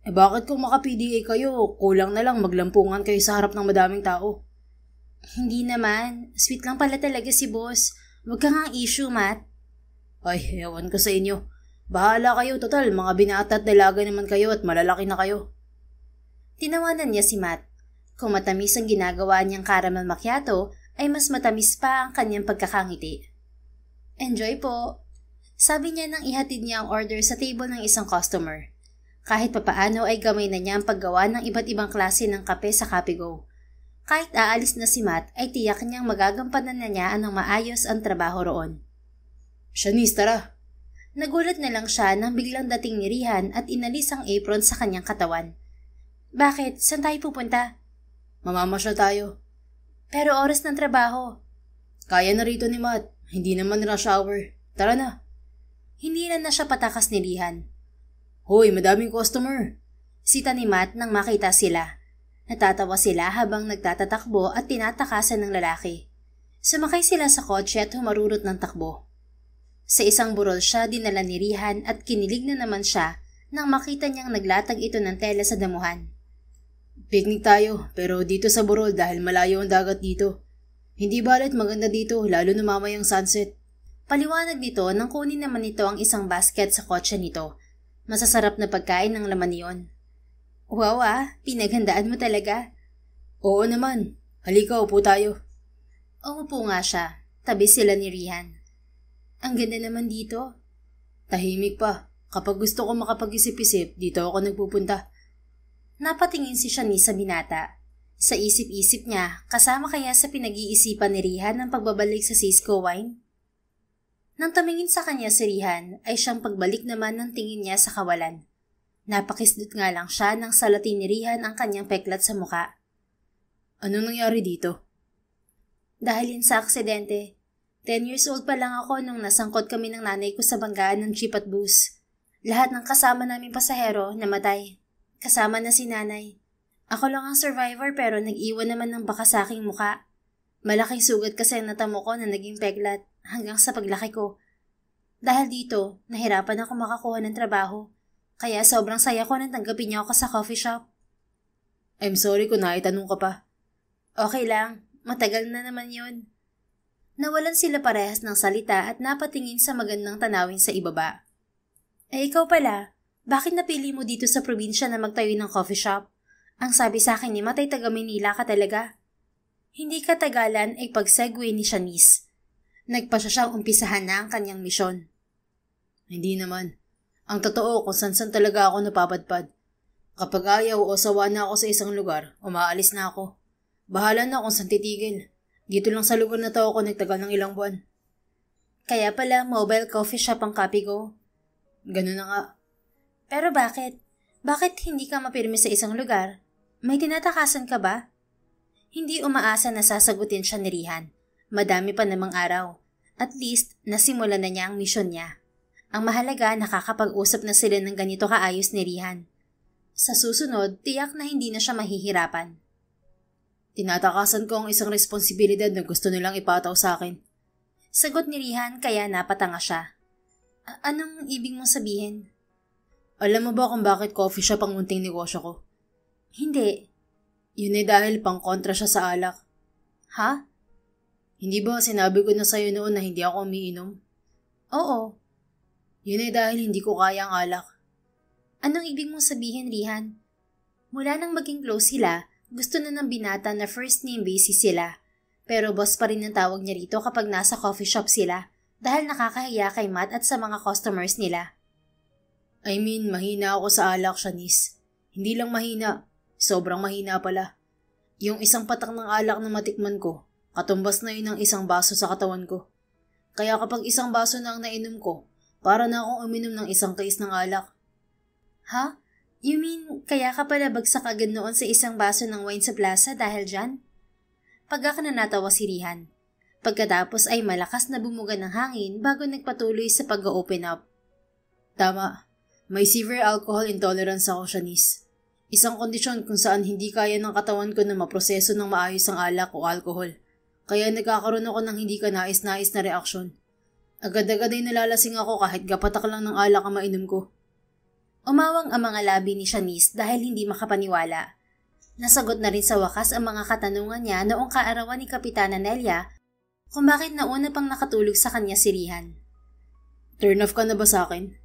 [SPEAKER 2] Bakit kung maka-PDA kayo, kulang na lang maglampungan kayo sa harap ng madaming tao?
[SPEAKER 1] Hindi naman. Sweet lang pala talaga si boss. Huwag ka nga issue, Matt.
[SPEAKER 2] Ay, ewan ko sa inyo. Bahala kayo, total. Mga binata at dalaga naman kayo at malalaki na kayo.
[SPEAKER 1] Tinawanan niya si Matt. Kung matamis ang ginagawa niyang caramel macchiato, ay mas matamis pa ang kanyang pagkakangiti. Enjoy po. Sabi niya nang ihatid niya ang order sa table ng isang customer. Kahit papaano ay gamay na niya ang paggawa ng iba't ibang klase ng kape sa Copigo. Kahit aalis na si Matt ay tiyak niyang magagampanan na niya ng maayos ang trabaho roon.
[SPEAKER 2] Shanice, tara.
[SPEAKER 1] Nagulat na lang siya nang biglang dating ni Rihan at inalis ang apron sa kanyang katawan. Bakit? Saan tayo pupunta?
[SPEAKER 2] Mamamasyal tayo.
[SPEAKER 1] Pero oras ng trabaho.
[SPEAKER 2] Kaya na rito ni Matt. Hindi naman rush hour. Tara na.
[SPEAKER 1] Hindi na siya patakas ni Rihan.
[SPEAKER 2] Hoy, madaming customer.
[SPEAKER 1] Sita ni Matt nang makita sila. Natatawa sila habang nagtatatakbo at tinatakasan ng lalaki. Sumakay sila sa kotse at humarurot ng takbo. Sa isang burol siya dinala ni Rihan at kinilig na naman siya nang makita niyang naglatag ito ng tela sa damuhan.
[SPEAKER 2] Picnic tayo, pero dito sa burol dahil malayo ang dagat dito. Hindi balit maganda dito, lalo na mamayang sunset.
[SPEAKER 1] Paliwanag nito nang kunin naman nito ang isang basket sa kotse nito. Masasarap na pagkain ng laman niyon. Wow pinaghandaan mo talaga.
[SPEAKER 2] Oo naman. Halika, upo tayo.
[SPEAKER 1] Umupo nga siya. Tabi sila ni Rihan. Ang ganda naman dito.
[SPEAKER 2] Tahimik pa. Kapag gusto ko makapag-isip-isip, dito ako nagpupunta.
[SPEAKER 1] Napatingin si Shanice sa binata. Sa isip-isip niya, kasama kaya sa pinag-iisipan ni Rihan ang pagbabalik sa Cisco Wine? Nang tumingin sa kanya si Rihan, ay siyang pagbalik naman ng tingin niya sa kawalan. Napakisdot nga lang siya nang salatin ni Rihan ang kanyang peklat sa muka.
[SPEAKER 2] Anong nangyari dito?
[SPEAKER 1] Dahil yun sa aksidente. 10 years old pa lang ako nung nasangkot kami ng nanay ko sa banggaan ng jeep at bus. Lahat ng kasama naming pasahero namatay. Kasama na si nanay. Ako lang ang survivor pero nag-iwan naman ng baka sa aking muka. Malaking sugat kasi ang natamo ko na naging peklat hanggang sa paglaki ko. Dahil dito, nahirapan ako makakuha ng trabaho. Kaya sobrang saya ko nang tanggapin niya ako sa coffee shop.
[SPEAKER 2] I'm sorry kung naitanong ka pa.
[SPEAKER 1] Okay lang, matagal na naman yun. Nawalan sila parehas ng salita at napatingin sa magandang tanawin sa ibaba. Ikaw pala, bakit napili mo dito sa probinsya na magtayo ng coffee shop? Ang sabi sa akin ni Matay taga Manila ka talaga. Hindi katagalan ay pag-segue ni Shanice. Nagpa siya siyang umpisahan na ang kanyang misyon.
[SPEAKER 2] Hindi naman. Ang totoo kung san-san talaga ako napapadpad. Kapag ayaw o sawa na ako sa isang lugar, umaalis na ako. Bahala na kung saan titigil. Dito lang sa lugar na to ako nagtagal ng ilang buwan.
[SPEAKER 1] Kaya pala mobile coffee shop ang Copigo.
[SPEAKER 2] Ganun na nga.
[SPEAKER 1] Pero bakit? Bakit hindi ka mapirmi sa isang lugar? May tinatakasan ka ba? Hindi umaasa na sasagutin siya ni Rihan. Madami pa namang araw. At least, nasimula na niya ang misyon niya. Ang mahalaga, nakakapag-usap na sila ng ganito kaayos ni Rihan. Sa susunod, tiyak na hindi na siya mahihirapan.
[SPEAKER 2] Tinatakasan ko ang isang responsibilidad na gusto nilang ipataw sa akin.
[SPEAKER 1] Sagot ni Rihan kaya napatanga siya. Anong ibig mong sabihin?
[SPEAKER 2] Alam mo ba kung bakit coffee shop ang munting negosyo ko?
[SPEAKER 1] Hindi.
[SPEAKER 2] Yun ay dahil pang kontra siya sa alak.
[SPEAKER 1] Ha?
[SPEAKER 2] Hindi ba sinabi ko na sa'yo noon na hindi ako umiinom?
[SPEAKER 1] Oo.
[SPEAKER 2] Yun ay dahil hindi ko kaya ang alak.
[SPEAKER 1] Anong ibig mong sabihin, Rihan? Mula nang maging close sila, gusto na ng binata na first name basis sila. Pero boss pa rin ang tawag niya rito kapag nasa coffee shop sila dahil nakakahiya kay Matt at sa mga customers nila.
[SPEAKER 2] I mean, mahina ako sa alak, Shanice. Hindi lang mahina, sobrang mahina pala. Yung isang patak ng alak na matikman ko, katumbas na yun ng isang baso sa katawan ko. Kaya kapag isang baso na ang nainom ko, para na akong uminom ng isang case ng alak.
[SPEAKER 1] Ha? You mean, kaya ka pala bagsak agad noon sa isang baso ng wine sa plaza dahil dyan? Pagka na natawa si Rihan. Pagkatapos ay malakas na bumuga ng hangin bago nagpatuloy sa pag-open up.
[SPEAKER 2] Tama, may severe alcohol intolerance ako, Shanice. Isang kondisyon kung saan hindi kaya ng katawan ko na maproseso ng maayos ang alak o alcohol. Kaya nagkakaroon ako ng hindi ka nais-nais na reaksyon. Agad-agad ay nalalasing ako kahit gapatak lang ng alak ang mainom ko.
[SPEAKER 1] Umawang ang mga labi ni Shanice dahil hindi makapaniwala. Nasagot na rin sa wakas ang mga katanungan niya noong kaarawan ni Kapitana Nelia kung bakit nauna pang nakatulog sa kanya si Rihan.
[SPEAKER 2] Turn off ka na ba sa akin?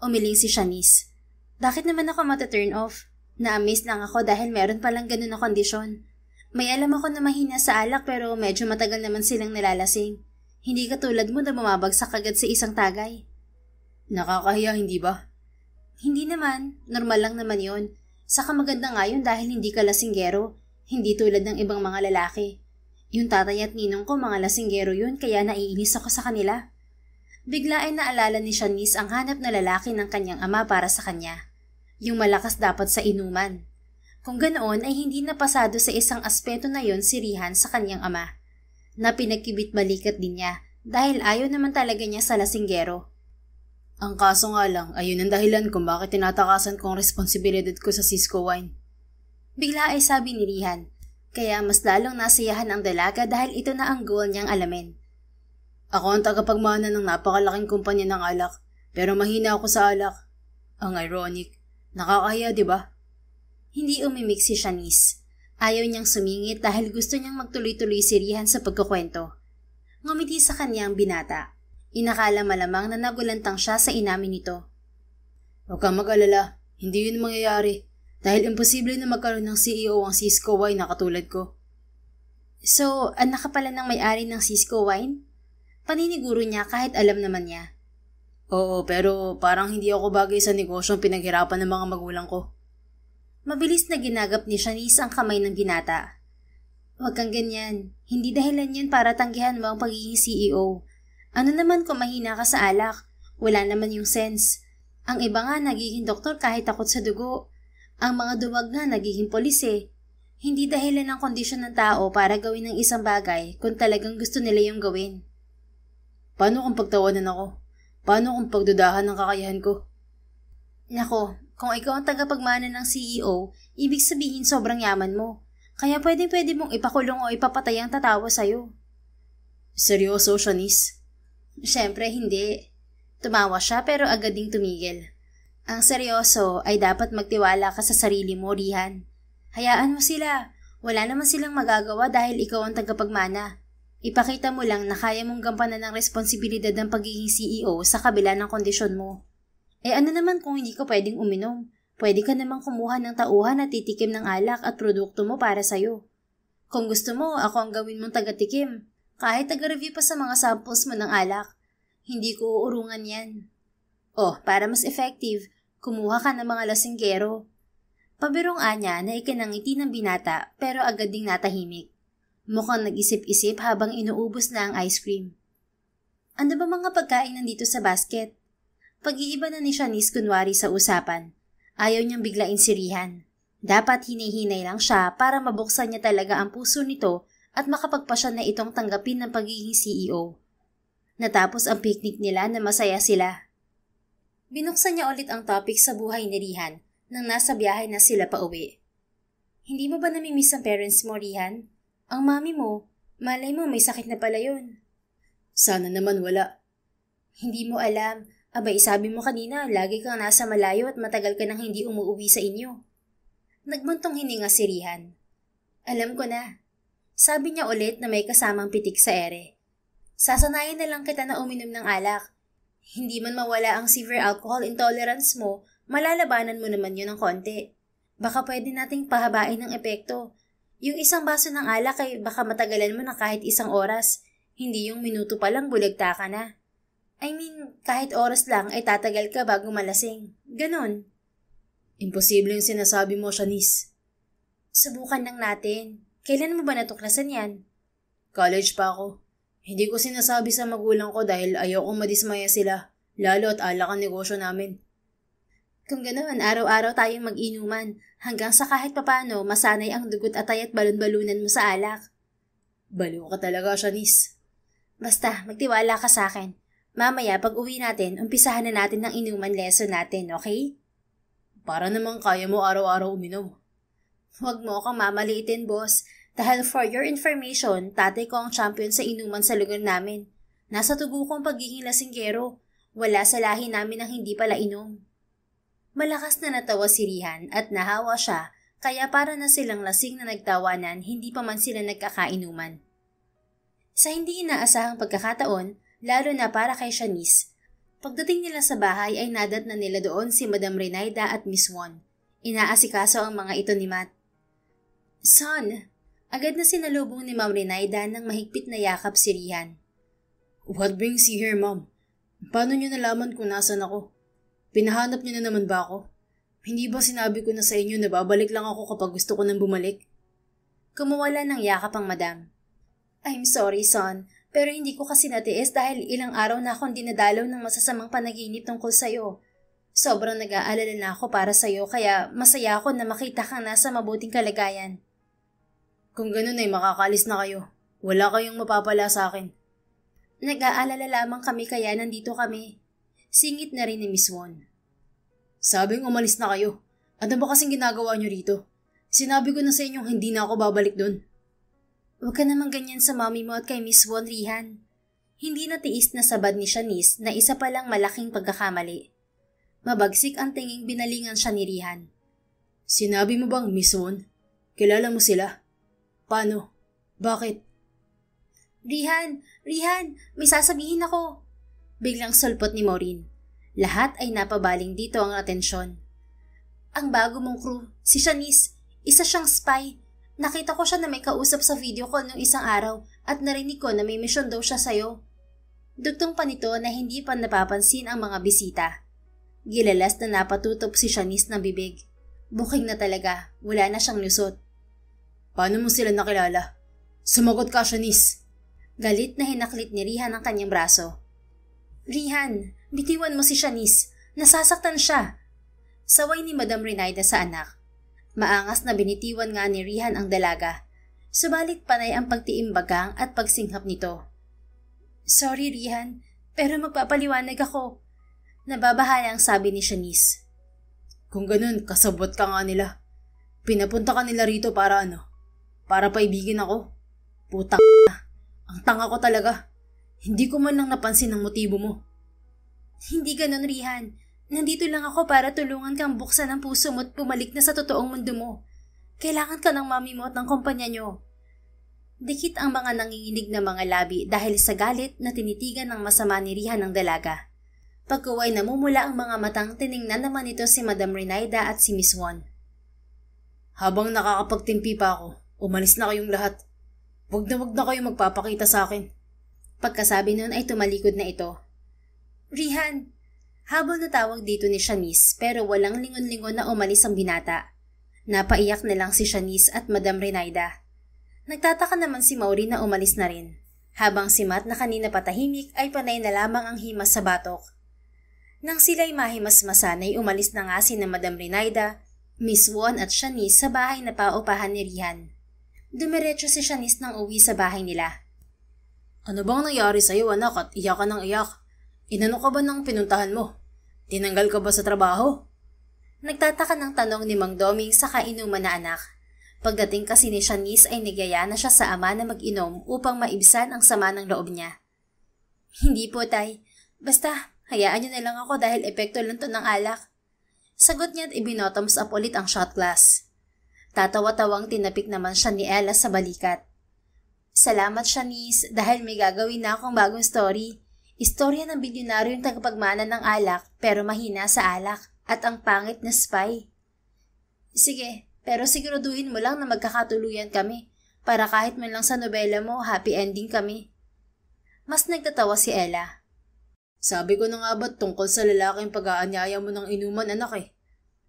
[SPEAKER 1] Umiling si Shanice. Bakit naman ako mata-turn off? Na-amaze lang ako dahil meron palang ganun na kondisyon. May alam ako na mahina sa alak pero medyo matagal naman silang nalalasing. Hindi katulad mo na bumabagsak agad sa isang tagay.
[SPEAKER 2] Nakakahiya, hindi ba?
[SPEAKER 1] Hindi naman. Normal lang naman yon. Saka maganda nga yun dahil hindi ka lasinggero. Hindi tulad ng ibang mga lalaki. Yung tatay at ninong ko mga lasinggero yun kaya naiinis ako sa kanila. Bigla ay naalala ni Shanice ang hanap na lalaki ng kanyang ama para sa kanya. Yung malakas dapat sa inuman. Kung ganoon ay hindi napasado sa isang aspeto na yon si Rihan sa kanyang ama. Na pinagkibit-balikat din niya dahil ayaw naman talaga niya sa lasinggero.
[SPEAKER 2] Ang kaso nga lang, ayun ang dahilan kung bakit tinatakasan ko ang responsibilidad ko sa Cisco Wine.
[SPEAKER 1] Bigla ay sabi ni Rihan, kaya mas lalong nasiyahan ang dalaga dahil ito na ang goal niyang alamin.
[SPEAKER 2] Ako ang tagapagmana ng napakalaking kumpanya ng alak, pero mahina ako sa alak. Ang ironic. Nakakahiya, di ba?
[SPEAKER 1] Hindi umimik si Shanice. Ayaw niyang sumingit dahil gusto niyang magtuloy-tuloy si Rihan sa pagkukwento. Ngumiti sa kanya ang binata. Inakala malamang na nagulantang siya sa inamin nito.
[SPEAKER 2] Huwag kang mag-alala, hindi yun mangyayari dahil imposible na magkaroon ng CEO ang Cisco Wine na katulad ko.
[SPEAKER 1] So, anak ka pala ng may-ari ng Cisco Wine? Paniniguro niya kahit alam naman niya.
[SPEAKER 2] Oo, pero parang hindi ako bagay sa negosyong pinaghirapan ng mga magulang ko.
[SPEAKER 1] Mabilis na ginagap ni Shanice ang kamay ng binata. Huwag kang ganyan. Hindi dahilan yun para tanggihan mo ang pagiging CEO. Ano naman kung mahina ka sa alak? Wala naman yung sense. Ang iba nga nagiging doktor kahit takot sa dugo. Ang mga duwag nga nagiging polis eh. Hindi dahilan ng kondisyon ng tao para gawin ng isang bagay kung talagang gusto nila yung gawin.
[SPEAKER 2] Paano kung pagtawanan ako? Paano kung pagdudahan ng kakayahan ko?
[SPEAKER 1] Nako, kung ikaw ang tagapagmana ng CEO, ibig sabihin sobrang yaman mo. Kaya pwede mong ipakulong o ipapatay ang tatawa sa'yo.
[SPEAKER 2] Seryoso, Shanice?
[SPEAKER 1] Siyempre hindi. Tumawa siya pero agad ding tumigil. Ang seryoso ay dapat magtiwala ka sa sarili mo, Rihan. Hayaan mo sila. Wala naman silang magagawa dahil ikaw ang tagapagmana. Ipakita mo lang na kaya mong gampanan ng responsibilidad ng pagiging CEO sa kabila ng kondisyon mo. Ano naman kung hindi ka pwedeng uminom? Pwede ka namang kumuha ng tauhan at titikim ng alak at produkto mo para sa'yo. Kung gusto mo, ako ang gawin mong taga-tikim. Kahit taga-review pa sa mga samples mo ng alak. Hindi ko uurungan yan. Para mas effective, kumuha ka ng mga lasinggero. Pabirong anya na ikinangiti ng binata pero agad ding natahimik. Mukhang nag-isip-isip habang inuubos na ang ice cream. Ano ba mga pagkain nandito sa basket? Pag-iiba na ni Shanice kunwari sa usapan. Ayaw niyang biglain si Rihan. Dapat hinihinay lang siya para mabuksan niya talaga ang puso nito at makapagpasya na itong tanggapin ng pagiging CEO. Natapos ang picnic nila na masaya sila. Binuksan niya ulit ang topic sa buhay ni Rihan nang nasa biyahe na sila pa uwi. Hindi mo ba namimiss ang parents mo, Rihan? Ang mami mo, malay mo may sakit na pala yun.
[SPEAKER 2] Sana naman wala.
[SPEAKER 1] Hindi mo alam. Abay, sabi mo kanina, lagi kang nasa malayo at matagal ka nang hindi umuwi sa inyo. Nagmuntong hininga si Rihan. Alam ko na. Sabi niya ulit na may kasamang pitik sa ere. Sasanayin na lang kita na uminom ng alak. Hindi man mawala ang severe alcohol intolerance mo, malalabanan mo naman yun ng konti. Baka pwede nating pahabain ng epekto. Yung isang baso ng alak ay baka matagalan mo ng kahit isang oras. Hindi yung minuto pa lang bulagta ka na. I mean, kahit oras lang ay tatagal ka bago malasing. Ganon.
[SPEAKER 2] Imposible yung sinasabi mo, Shanice.
[SPEAKER 1] Subukan lang natin. Kailan mo ba natuklasan yan?
[SPEAKER 2] College pa ako. Hindi ko sinasabi sa magulang ko dahil ayokong madismaya sila, lalo at alak ang negosyo namin.
[SPEAKER 1] Kung ganoon, araw-araw tayong mag-inuman hanggang sa kahit papano masanay ang dugot atay at balon-balunan mo sa alak.
[SPEAKER 2] Baliw ka talaga, Shanice.
[SPEAKER 1] Basta, magtiwala ka sa akin. Mamaya, pag uwi natin, umpisahan na natin ng inuman lesson natin, okay?
[SPEAKER 2] Para namang kaya mo araw-araw uminom.
[SPEAKER 1] Huwag mo akong mamaliitin, boss. Dahil for your information, tatay ko ang champion sa inuman sa lugar namin. Nasa tugo kong pagiging lasinggero. Wala sa lahi namin ang hindi pala inom. Malakas na natawa si Rihan at nahawa siya, kaya para na silang lasing na nagtawanan, hindi pa man sila nagkakainuman. Sa hindi inaasahang pagkakataon, lalo na para kay Shanice, pagdating nila sa bahay ay nadat na nila doon si Madam Renaida at Miss Won. Inaasikaso ang mga ito ni Matt. Son! Agad na sinalubong ni Ma'am Renaida ng mahigpit na yakap si Rihan.
[SPEAKER 2] What brings you here, Ma'am? Paano niyo nalaman kung nasan ako? Pinahanap niyo na naman ba ako? Hindi ba sinabi ko na sa inyo na babalik lang ako kapag gusto ko nang bumalik?
[SPEAKER 1] Kumawala ng yakap ang madam. I'm sorry, son, pero hindi ko kasi natiis dahil ilang araw na akong dinadalaw ng masasamang panaginip tungkol sa'yo. Sobrang nag-aalala na ako para sa'yo kaya masaya ako na makita kang nasa mabuting kalagayan.
[SPEAKER 2] Kung ganun ay makakalis na kayo. Wala kayong mapapala sa akin.
[SPEAKER 1] Nag-aalala lamang kami kaya nandito kami. Singit na rin ni Miss Won.
[SPEAKER 2] Sabing umalis na kayo. Ano ba kasing ginagawa niyo rito? Sinabi ko na sa inyong hindi na ako babalik doon.
[SPEAKER 1] Huwag ka naman ganyan sa mami mo at kay Miss Won, Rihan. Hindi natiis na sabad ni Shanice na isa palang malaking pagkakamali. Mabagsik ang tinging binalingan siya ni Rihan.
[SPEAKER 2] Sinabi mo bang Miss Won? Kilala mo sila? Paano? Bakit?
[SPEAKER 1] Rihan! Rihan! May sasabihin ako! Biglang sulpot ni Maureen. Lahat ay napabaling dito ang atensyon. Ang bago mong crew, si Shanice, isa siyang spy. Nakita ko siya na may kausap sa video call nung isang araw at narinig ko na may misyon daw siya sa'yo. Dugtong pa nito na hindi pa napapansin ang mga bisita. Gilalas na napatutop si Shanice ng bibig. Buking na talaga, wala na siyang lusot.
[SPEAKER 2] Paano mo sila nakilala? Sumagot ka, Shanice.
[SPEAKER 1] Galit na hinaklit ni Rihan ang kanyang braso. Rihan, bitiwan mo si Shanice. Nasasaktan siya. Saway ni Madam Renaida sa anak. Maangas na binitiwan nga ni Rihan ang dalaga. Subalit panay ang pagtiimbagang at pagsinghap nito. Sorry, Rihan, pero magpapaliwanag ako. Nababahala ang sabi ni Shanice.
[SPEAKER 2] Kung ganun, kasabot ka nga nila. Pinapunta ka nila rito para ano? Para paibigin ako? Putang na. Ang tanga ko talaga. Hindi ko man lang napansin ang motibo mo.
[SPEAKER 1] Hindi ganun, Rihan. Nandito lang ako para tulungan kang buksan ang puso mo at bumalik na sa totoong mundo mo. Kailangan ka ng mami mo at ng kumpanya nyo. Dikit ang mga nanginginig na mga labi dahil sa galit na tinitigan ng masama ni Rihan ng dalaga. Pagkuway namumula ang mga matang tiningnan naman ito si Madam Renaida at si Miss Won.
[SPEAKER 2] Habang nakakapagtimpi pa ako, umalis na kayong lahat. Wag na kayong magpapakita sa akin.
[SPEAKER 1] Pagkasabi nun ay tumalikod na ito. Rihan! Habang natawag dito ni Shanice pero walang lingon-lingon na umalis ang binata. Napaiyak na lang si Shanice at Madam Renaida. Nagtataka naman si Maureen na umalis na rin. Habang si Matt na kanina patahimik ay panay na lamang ang himas sa batok. Nang sila'y mahimas-masan ay umalis na nga si na Madam Renaida, Miss Won at Shanice sa bahay na paupahan ni Rihan. Dumiretso si Shanice nang uwi sa bahay nila.
[SPEAKER 2] Ano bang nangyari sa'yo, anak, at iyak ka ng iyak? Inano ka ba ng pinuntahan mo? Tinanggal ka ba sa trabaho?
[SPEAKER 1] Nagtataka ng tanong ni Mang Doming sa kainuman na anak. Pagdating kasi ni Shanice ay nagyaya na siya sa ama na mag-inom upang maibsan ang sama ng loob niya. Hindi po, tay. Basta, hayaan niyo na lang ako dahil epekto lang to ng alak. Sagot niya at ibinottoms up ulit ang shot glass. Tatawa-tawang tinapik naman siya ni Ella sa balikat. Salamat, Shanice, dahil may gagawin na akong bagong story. Istorya ng bilyonaryong tagapagmana ng alak pero mahina sa alak at ang pangit na spy. Sige, Pero siguraduhin mo lang na magkakatuluyan kami para kahit man lang sa nobela mo, happy ending kami. Mas nagtatawa si Ella.
[SPEAKER 2] Sabi ko na nga ba't tungkol sa lalaking pag-aanyaya mo ng inuman anak eh.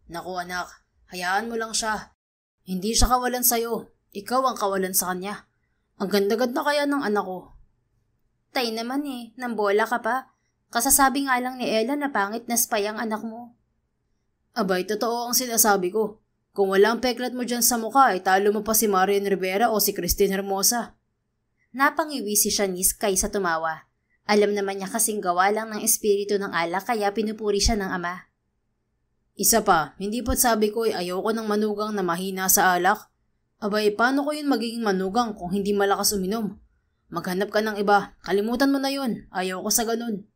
[SPEAKER 2] Naku anak, hayaan mo lang siya. Hindi siya kawalan sa'yo. Ikaw ang kawalan sa kanya. Ang ganda-ganda kaya ng anak ko.
[SPEAKER 1] Tay naman eh, nambola ka pa. Kasasabi nga lang ni Ella na pangit na spy ang anak mo.
[SPEAKER 2] Abay, totoo ang sinasabi ko. Kung walang peklat mo dyan sa mukha, ay talo mo pa si Marian Rivera o si Christine Hermosa.
[SPEAKER 1] Napangiwi si Shanice kaysa tumawa. Alam naman niya kasing gawa lang ng espiritu ng alak kaya pinupuri siya ng ama.
[SPEAKER 2] Isa pa, hindi po't sabi ko ay ayoko ng manugang na mahina sa alak. Abay, paano ko yun magiging manugang kung hindi malakas uminom? Maghanap ka ng iba, kalimutan mo na yun, ayoko sa ganun.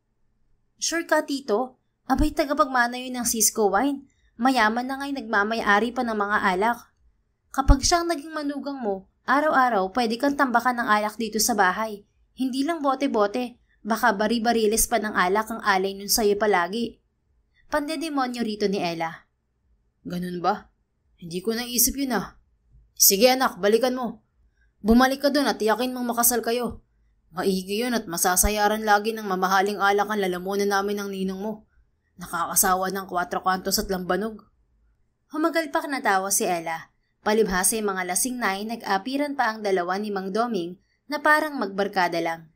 [SPEAKER 1] Sure ka tito? Abay tagapagmana yun ng Cisco Wine. Mayaman na nga'y nagmamayari pa ng mga alak. Kapag siyang naging manugang mo, araw-araw pwede kang tambakan ng alak dito sa bahay. Hindi lang bote-bote, baka bari-bariles pa ng alak ang alay nun sa'yo palagi. Pandedemonyo rito ni Ella.
[SPEAKER 2] Ganun ba? Hindi ko naisip yun ah. Sige anak, balikan mo. Bumalik ka dun at tiyakin mong makasal kayo. Maigi yun at masasayaran lagi ng mamahaling alak ang lalamunan namin ng ninong mo. Nakakasawa ng 4 kantos at lambanog.
[SPEAKER 1] Humagalpak na tawa si Ella. Palibhasa yung mga lasing na nag-apiran pa ang dalawa ni Mang Doming na parang magbarkada lang.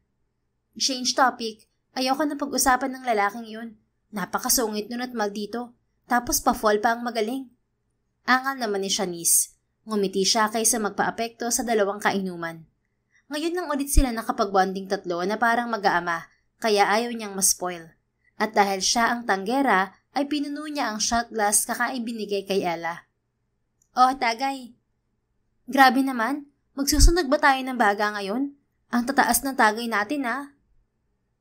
[SPEAKER 1] Change topic, ayoko na pag-usapan ng lalaking yun. Napakasungit nun at maldito. Tapos pa-fall pa ang magaling. Angal naman ni Shanice. Ngumiti siya kaysa magpa-apekto sa dalawang kainuman. Ngayon lang ulit sila nakapag-bonding tatlo na parang mag-aama, kaya ayaw niyang ma-spoil. At dahil siya ang tanggera, ay pinuno niya ang shot glass kakaibinigay kay Ella. Oh, tagay. Grabe naman, magsusunog ba tayo ng baga ngayon? Ang tataas ng tagay natin ah.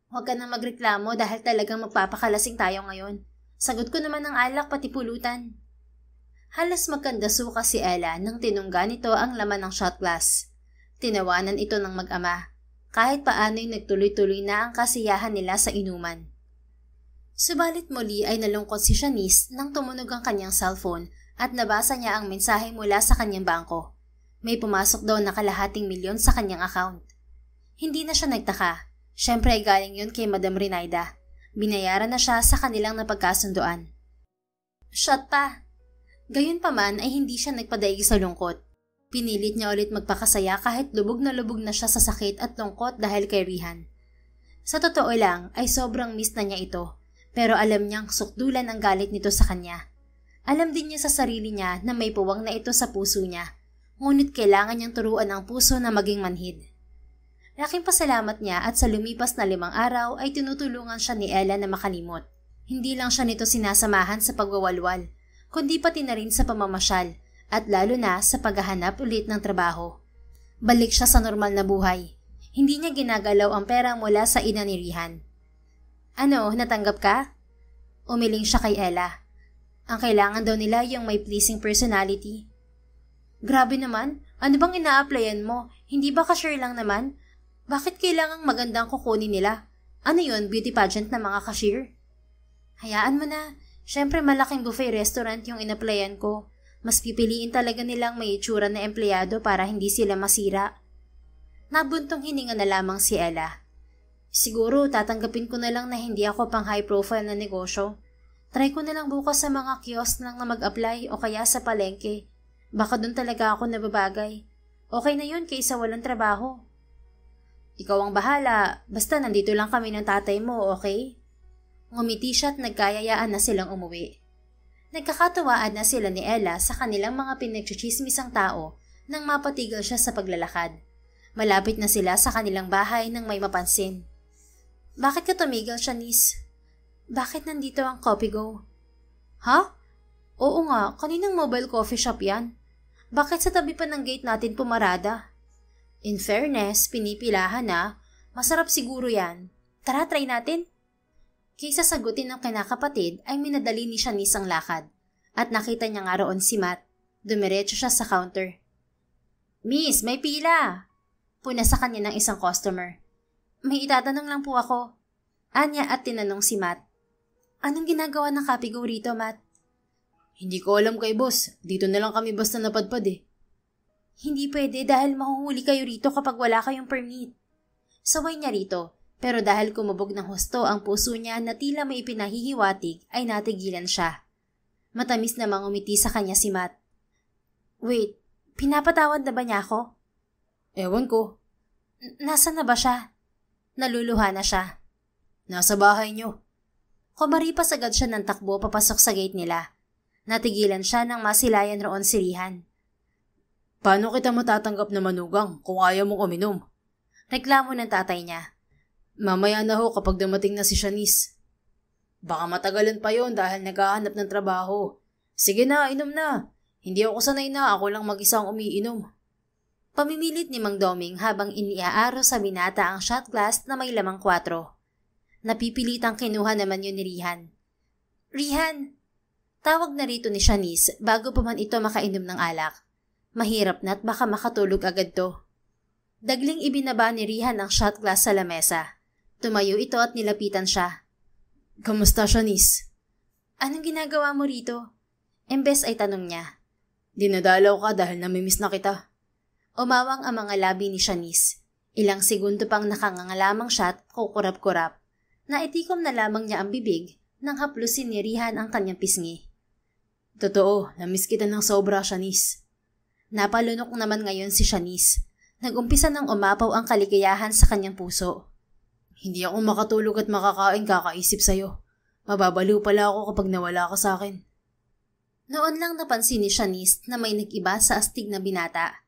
[SPEAKER 1] Huwag ka nang magreklamo dahil talagang magpapakalasing tayo ngayon. Sagot ko naman ng alak pati pulutan. Halos magkandasuka si Ella nang tinungga nito ang laman ng shot glass. Tinawanan ito ng mag-ama. Kahit paano'y nagtuloy-tuloy na ang kasiyahan nila sa inuman. Subalit muli ay nalungkot si Shanice nang tumunog ang kanyang cellphone at nabasa niya ang mensahe mula sa kanyang bangko. May pumasok daw na kalahating milyon sa kanyang account. Hindi na siya nagtaka. Siyempre ay galing yun kay Madam Renaida. Binayaran na siya sa kanilang napagkasunduan. Shot pa. Gayunpaman ay hindi siya nagpadaig sa lungkot. Pinilit niya ulit magpakasaya kahit lubog na siya sa sakit at lungkot dahil kay Rihan. Sa totoo lang ay sobrang miss na niya ito. Pero alam niyang sukdulan ang galit nito sa kanya. Alam din niya sa sarili niya na may puwang na ito sa puso niya. Ngunit kailangan niyang turuan ang puso na maging manhid. Laking pasalamat niya at sa lumipas na 5 araw ay tinutulungan siya ni Ella na makalimot. Hindi lang siya nito sinasamahan sa pagwawalwal, kundi pati na rin sa pamamasyal at lalo na sa paghahanap ulit ng trabaho. Balik siya sa normal na buhay. Hindi niya ginagalaw ang pera mula sa ina ni Rihan. Ano, natanggap ka? Umiling siya kay Ella. Ang kailangan daw nila yung may pleasing personality. Grabe naman, ano bang ina-applyan mo? Hindi ba cashier lang naman? Bakit kailangang magandang kukunin nila? Ano yun, beauty pageant na mga cashier? Hayaan mo na, syempre malaking buffet restaurant yung in-applyan ko. Mas pipiliin talaga nilang may itsura na empleyado para hindi sila masira. Nabuntong hininga na lamang si Ella. Siguro tatanggapin ko na lang na hindi ako pang high profile na negosyo. Try ko na lang bukas sa mga kiosk lang na mag-apply o kaya sa palengke. Baka doon talaga ako nababagay. Okay na yun kaysa walang trabaho. Ikaw ang bahala, basta nandito lang kami ng tatay mo, okay? Ngumiti siya at nagkayayaan na silang umuwi. Nagkakatuwaan na sila ni Ella sa kanilang mga pinagchichismisang tao nang mapatigil siya sa paglalakad. Malapit na sila sa kanilang bahay nang may mapansin. Bakit ka tumigil, Shanice? Bakit nandito ang Coffee Go? Ha? Oo nga, kaninang mobile coffee shop yan? Bakit sa tabi pa ng gate natin pumarada? In fairness, pinipilahan na. Masarap siguro yan. Tara, try natin. Kaysa sagutin ng kinakapatid ay minadali ni Shanice ang lakad. At nakita niya nga roon si Matt. Dumiretso siya sa counter. Miss, may pila! Puna sa kanya ng isang customer. May itatanong lang po ako. Anya at tinanong si Matt. Anong ginagawa ng Coffee Go rito, Matt?
[SPEAKER 2] Hindi ko alam kay boss. Dito na lang kami basta napadpad eh.
[SPEAKER 1] Hindi pwede dahil mahuhuli kayo rito kapag wala kayong permit. Saway niya rito, pero dahil kumubog ng husto ang puso niya na tila may ipinahihiwatig ay natigilan siya. Matamis namang umiti sa kanya si Matt. Wait, pinapatawad na ba niya ako?
[SPEAKER 2] Ewan ko.
[SPEAKER 1] Nasaan na ba siya? Naluluha na siya.
[SPEAKER 2] Nasa bahay niyo.
[SPEAKER 1] Kumaripas agad siya ng takbo papasok sa gate nila. Natigilan siya nang masilayan roon si Rihan.
[SPEAKER 2] Paano kita matatanggap na manugang kung ayaw mong uminom?
[SPEAKER 1] Reklamo ng tatay niya.
[SPEAKER 2] Mamaya na ho kapag dumating na si Shanice. Baka matagalan pa yon dahil naghahanap ng trabaho. Sige na, inom na. Hindi ako sanay na ako lang mag-isang umiinom.
[SPEAKER 1] Pamimilit ni Mang Doming habang iniaaro sa binata ang shot glass na may lamang 4. Napipilitang kinuha naman yun ni Rihan. Rihan! Tawag na rito ni Shanice bago pa man ito makainom ng alak. Mahirap na't baka makatulog agad to. Dagling ibinaba ni Rihan ang shot glass sa lamesa. Tumayo ito at nilapitan siya.
[SPEAKER 2] Kamusta, Shanice?
[SPEAKER 1] Anong ginagawa mo rito? Embes ay tanong niya.
[SPEAKER 2] Dinadalaw ka dahil namimiss na kita.
[SPEAKER 1] Umawang ang mga labi ni Shanice. Ilang segundo pang nakangangalamang siya at kukurap-kurap. Naitikom na lamang niya ang bibig nang haplusin ni Rihan ang kanyang pisngi.
[SPEAKER 2] Totoo, namiss kita ng sobra, Shanice.
[SPEAKER 1] Napalunok naman ngayon si Shanice. Nag-umpisa ng umapaw ang kaligayahan sa kanyang puso.
[SPEAKER 2] Hindi ako makatulog at makakain kakaisip sa'yo. Mababaliw pala ako kapag nawala ka sa akin.
[SPEAKER 1] Noon lang napansin ni Shanice na may nag-iba sa astig na binata.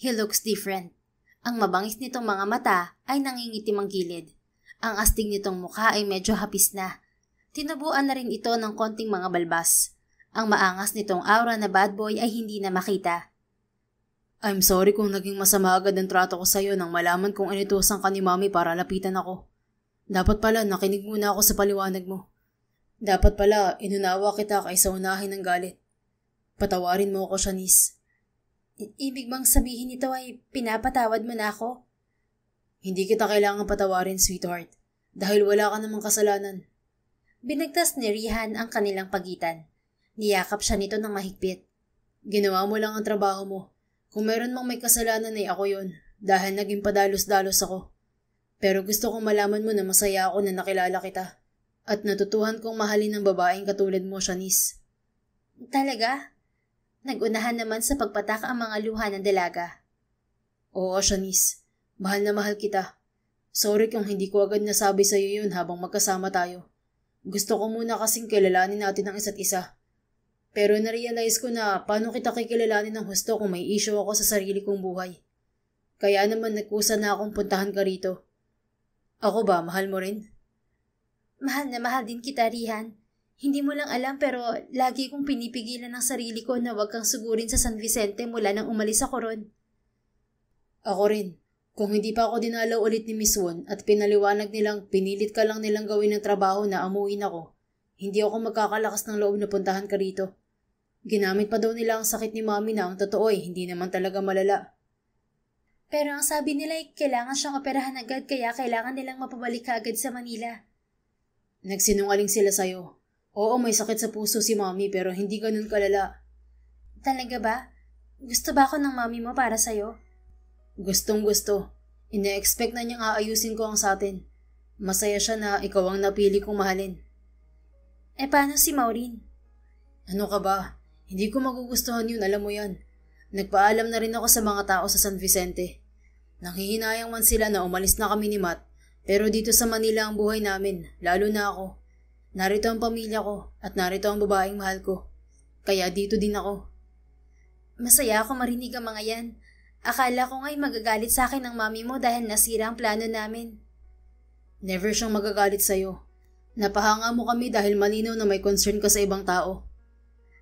[SPEAKER 1] He looks different. Ang mabangis nitong mga mata ay nangingitim ang gilid. Ang astig nitong mukha ay medyo hapis na. Tinubuan na rin ito ng konting mga balbas. Ang maangas nitong aura na bad boy ay hindi na makita.
[SPEAKER 2] I'm sorry kung naging masama agad ang trato ko sa'yo nang malaman kong inutusan ka ni Mami para lapitan ako. Dapat pala nakinig muna ako sa paliwanag mo. Dapat pala inunawa kita kaysa unahin ng galit. Patawarin mo ako, Shanice.
[SPEAKER 1] Ibig bang sabihin nito ay pinapatawad mo na ako?
[SPEAKER 2] Hindi kita kailangan patawarin, sweetheart. Dahil wala ka namang kasalanan.
[SPEAKER 1] Binagtas ni Rihan ang kanilang pagitan. Niyakap siya nito ng mahigpit.
[SPEAKER 2] Ginawa mo lang ang trabaho mo. Kung meron mang may kasalanan ay ako yon dahil naging padalos-dalos ako. Pero gusto kong malaman mo na masaya ako na nakilala kita. At natutuhan kong mahalin ng babaeng katulad mo, Shanice.
[SPEAKER 1] Talaga? Nagunahan naman sa pagpatak ang mga luha ng dalaga.
[SPEAKER 2] Oo, Shanice. Mahal na mahal kita. Sorry kung hindi ko agad nasabi sa iyo yun habang magkasama tayo. Gusto ko muna kasing kilalanin natin ang isa't isa. Pero narealize ko na paano kita kikilalanin ng husto kung may issue ako sa sarili kong buhay. Kaya naman nagkusa na akong puntahan ka rito. Ako ba, mahal mo rin?
[SPEAKER 1] Mahal na mahal din kita, Rihan. Hindi mo lang alam pero lagi kong pinipigilan ang sarili ko na huwag kang sugurin sa San Vicente mula nang umalis ako ron.
[SPEAKER 2] Ako rin. Kung hindi pa ako dinalaw ulit ni Miss Won at pinaliwanag nilang pinilit ka lang nilang gawin ng trabaho na amuin ako, hindi ako magkakalakas ng loob na puntahan ka rito. Ginamit pa daw nila ang sakit ni Mami na ang totoo ay hindi naman talaga malala.
[SPEAKER 1] Pero ang sabi nila ay kailangan siyang operahan agad kaya kailangan nilang mapabalik ka agad sa Manila.
[SPEAKER 2] Nagsinungaling sila sa'yo. Oo, may sakit sa puso si Mami pero hindi ganun kalala.
[SPEAKER 1] Talaga ba? Gusto ba ako ng Mami mo para sa'yo?
[SPEAKER 2] Gustong gusto. Ina-expect na niyang aayusin ko ang sa atin. Masaya siya na ikaw ang napili kong mahalin.
[SPEAKER 1] Paano si Maureen?
[SPEAKER 2] Ano ka ba? Hindi ko magugustuhan yun, alam mo yan. Nagpaalam na rin ako sa mga tao sa San Vicente. Nanghihinayang man sila na umalis na kami ni Matt, pero dito sa Manila ang buhay namin, lalo na ako. Narito ang pamilya ko at narito ang babaeng mahal ko. Kaya dito din ako.
[SPEAKER 1] Masaya ako marinig ang mga yan. Akala ko nga'y magagalit sa akin ng mami mo dahil nasira ang plano namin.
[SPEAKER 2] Never siyang magagalit sa'yo. Napahanga mo kami dahil malinaw na may concern ka sa ibang tao.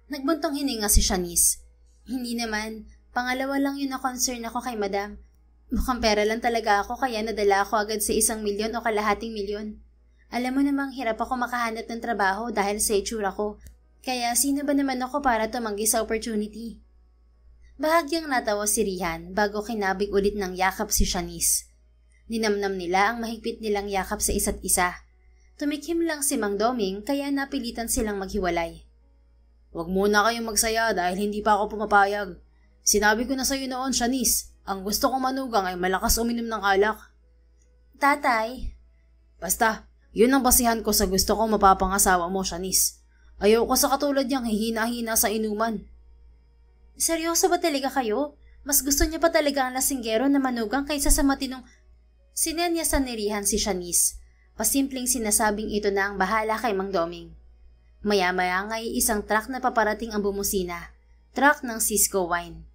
[SPEAKER 1] Nagbuntong hininga si Shanice. Hindi naman. Pangalawa lang yun na concern ako kay madam. Mukhang pera lang talaga ako kaya nadala ako agad sa 1 milyon o kalahating milyon. Alam mo namang hirap ako makahanap ng trabaho dahil sa itsura ko. Kaya sino ba naman ako para tumanggi sa opportunity? Bahagyang natawa si Rihan bago kinabig ulit ng yakap si Shanice. Ninamnam nila ang mahigpit nilang yakap sa isa't isa. Tumikim lang si Mang Doming kaya napilitan silang maghiwalay.
[SPEAKER 2] Huwag muna kayong magsaya dahil hindi pa ako pumapayag. Sinabi ko na sa'yo noon, Shanice, ang gusto kong manugang ay malakas uminom ng alak.
[SPEAKER 1] Tatay,
[SPEAKER 2] Basta, yun ang basihan ko sa gusto kong mapapangasawa mo, Shanice. Ayoko sa katulad niyang hihina-hina sa inuman.
[SPEAKER 1] seryoso ba talaga kayo? Mas gusto niya pa talaga ang lasinggero na manugang kaysa sa matinong... Sinenyasan ni Rihan si Shanice. Pasimpleng sinasabing ito na ang bahala kay Mang Doming. Maya-maya nga'y isang truck na paparating ang bumusina. Truck ng Cisco Wine.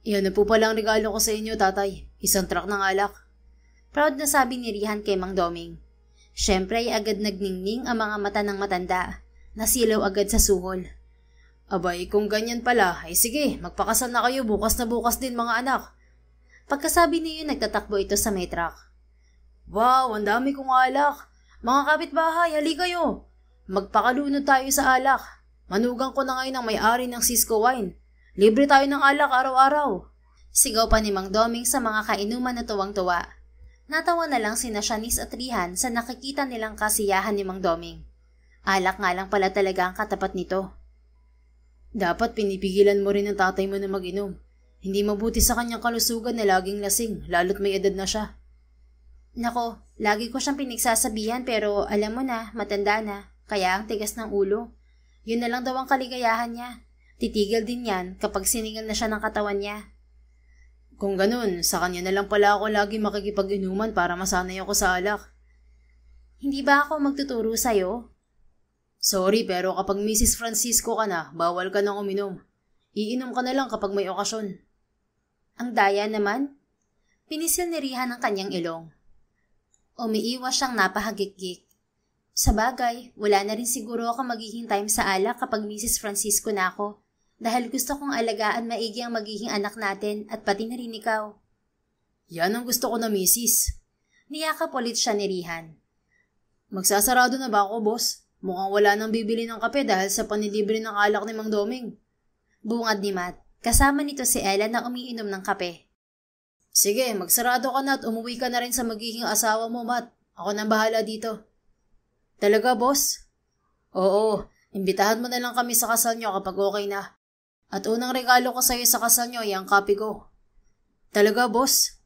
[SPEAKER 2] Yan na po pala ang regalo ko sa inyo, tatay. Isang truck ng alak.
[SPEAKER 1] Proud na sabi ni Rihan kay Mang Doming. Siyempre ay agad nagningning ang mga mata ng matanda. Nasilaw agad sa suhol.
[SPEAKER 2] Abay, kung ganyan pala, ay sige, magpakasal na kayo bukas na bukas din mga anak.
[SPEAKER 1] Pagkasabi niyo nagtatakbo ito sa may truck.
[SPEAKER 2] Wow, ang dami kong alak. Mga kapitbahay, hali kayo. Magpakalunod tayo sa alak. Manugang ko na ngayon ang may-ari ng Cisco Wine. Libre tayo ng alak araw-araw.
[SPEAKER 1] Sigaw pa ni Mang Doming sa mga kainuman na tuwang-tuwa. Natawa na lang sina Shanice at Rihan sa nakikita nilang kasiyahan ni Mang Doming. Alak nga lang pala talaga ang katapat nito.
[SPEAKER 2] Dapat pinipigilan mo rin ang tatay mo na mag-inom. Hindi mabuti sa kanyang kalusugan na laging lasing, lalo't may edad na siya.
[SPEAKER 1] Nako, lagi ko siyang pinagsasabihan pero alam mo na, matanda na, kaya ang tigas ng ulo. Yun na lang daw ang kaligayahan niya. Titigil din yan kapag siningil na siya ng katawan niya.
[SPEAKER 2] Kung ganun, sa kanya na lang pala ako lagi makikipag-inuman para masanay ako sa alak.
[SPEAKER 1] Hindi ba ako magtuturo sa'yo?
[SPEAKER 2] Sorry pero kapag Mrs. Francisco ka na, bawal ka nang uminom. Iinom ka na lang kapag may okasyon.
[SPEAKER 1] Ang daya naman. Pinisil ni Rihan ang kanyang ilong. Umiiwas siyang napahagikik. Sa bagay, wala na rin siguro ako magiging time sa alak kapag Mrs. Francisco na ako. Dahil gusto kong alagaan maigi ang magiging anak natin at pati na rin ikaw.
[SPEAKER 2] Yan ang gusto ko na, Mrs.
[SPEAKER 1] Niyakap ulit siya ni Rihan.
[SPEAKER 2] Magsasarado na ba ako, boss? Mukhang wala nang bibili ng kape dahil sa panilibre ng alak ni Mang Doming.
[SPEAKER 1] Bungad ni Matt. Kasama nito si Ella na umiinom ng kape.
[SPEAKER 2] Sige, magsarado ka na at umuwi ka na rin sa magiging asawa mo, Matt. Ako nang bahala dito. Talaga, boss? Oo, imbitahan mo na lang kami sa kasal nyo kapag okay na. At unang regalo ko sa'yo sa kasal nyo ay ang kape ko. Talaga, boss?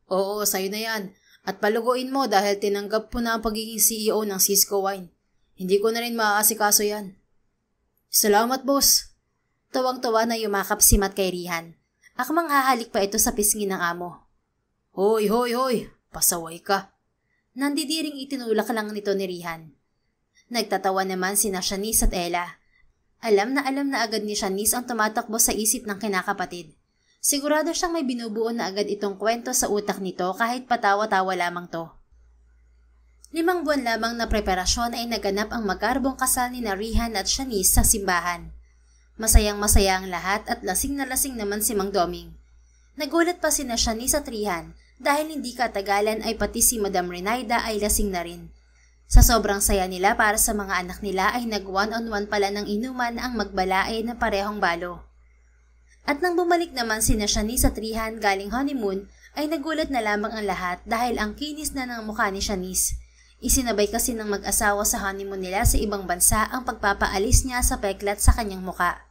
[SPEAKER 2] Oo, sa'yo na yan. At paluguin mo dahil tinanggap po na ang pagiging CEO ng Cisco Wine. Hindi ko na rin maaasikaso yan. Salamat, boss.
[SPEAKER 1] Tuwang-tuwa na yumakap si Matt kay Rihan. Akmang hahalik pa ito sa pisngi ng amo.
[SPEAKER 2] Hoy, hoy, hoy! Pasaway ka.
[SPEAKER 1] Nandidiring itinulak lang nito ni Rihan. Nagtatawa naman sina Shanice at Ella. Alam na agad ni Shanice ang tumatakbo sa isip ng kinakapatid. Sigurado siyang may binubuo na agad itong kwento sa utak nito kahit patawa-tawa lamang to. 5 buwan lamang na preparasyon ay naganap ang magkarbong kasal ni Rihan at Shanice sa simbahan. Masayang-masaya ang lahat at lasing na lasing naman si Mang Doming. Nagulat pa sina Shanice at Rihan dahil hindi katagalan ay pati si Madam Renaida ay lasing na rin. Sa sobrang saya nila para sa mga anak nila ay nag-one-on-one pala ng inuman ang magbalae na parehong balo. At nang bumalik naman sina Shanice at Rihan galing honeymoon ay nagulat na lamang ang lahat dahil ang kinis na ng mukha ni Shanice. Isinabay kasi ng mag-asawa sa honeymoon nila sa ibang bansa ang pagpapaalis niya sa peklat sa kanyang muka.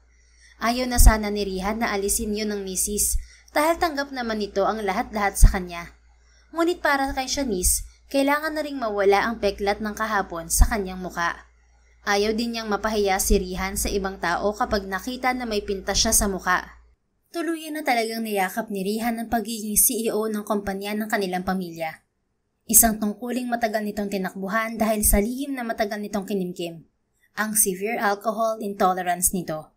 [SPEAKER 1] Ayaw na sana ni Rihan na alisin yun ng misis dahil tanggap naman nito ang lahat-lahat sa kanya. Ngunit para kay Shanice, kailangan na ring mawala ang peklat ng kahapon sa kanyang muka. Ayaw din niyang mapahiya si Rihan sa ibang tao kapag nakita na may pintas siya sa muka. Tuluyan na talagang niyakap ni Rihan ang pagiging CEO ng kumpanya ng kanilang pamilya. Isang tungkuling matagal nitong tinakbuhan dahil sa lihim na matagal nitong kinimkim, ang severe alcohol intolerance nito.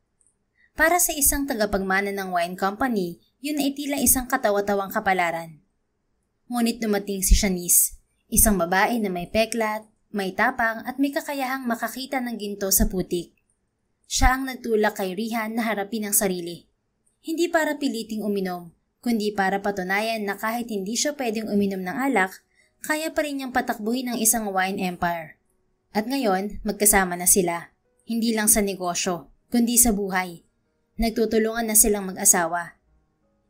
[SPEAKER 1] Para sa isang tagapagmana ng wine company, yun ay tila isang katawa-tawang kapalaran. Ngunit dumating si Shanice, isang babae na may peklat, may tapang at may kakayahang makakita ng ginto sa putik. Siya ang nagtulak kay Rihan na harapin ang sarili. Hindi para piliting uminom, kundi para patunayan na kahit hindi siya pwedeng uminom ng alak, kaya pa rin niyang patakbuhin ang isang wine empire. At ngayon, magkasama na sila. Hindi lang sa negosyo, kundi sa buhay. Nagtutulungan na silang mag-asawa.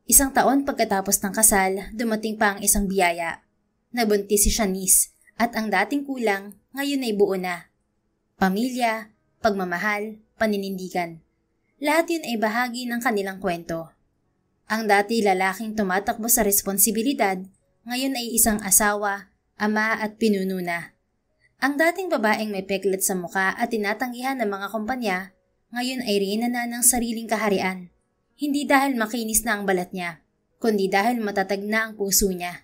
[SPEAKER 1] 1 taon pagkatapos ng kasal, dumating pa ang isang biyaya. Nabuntis si Shanice at ang dating kulang, ngayon ay buo na. Pamilya, pagmamahal, paninindigan. Lahat yun ay bahagi ng kanilang kwento. Ang dati lalaking tumatakbo sa responsibilidad, ngayon ay isang asawa, ama at pinuno na. Ang dating babaeng may peklat sa muka at tinatanggihan ng mga kumpanya, ngayon ay reyna na ng sariling kaharian. Hindi dahil makinis na ang balat niya, kundi dahil matatag na ang puso niya.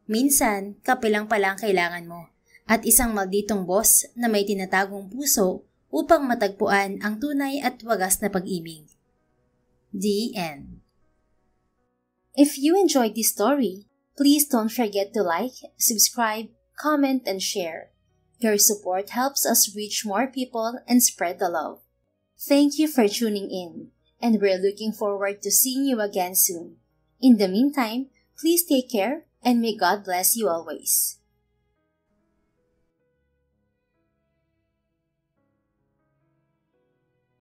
[SPEAKER 1] Minsan, kape lang pala ang kailangan mo, at isang malditong boss na may tinatagong puso upang matagpuan ang tunay at wagas na pag-ibig. The End. If you enjoyed this story, please don't forget to like, subscribe, comment, and share. Your support helps us reach more people and spread the love. Thank you for tuning in, and we're looking forward to seeing you again soon. In the meantime, please take care and may God bless you always.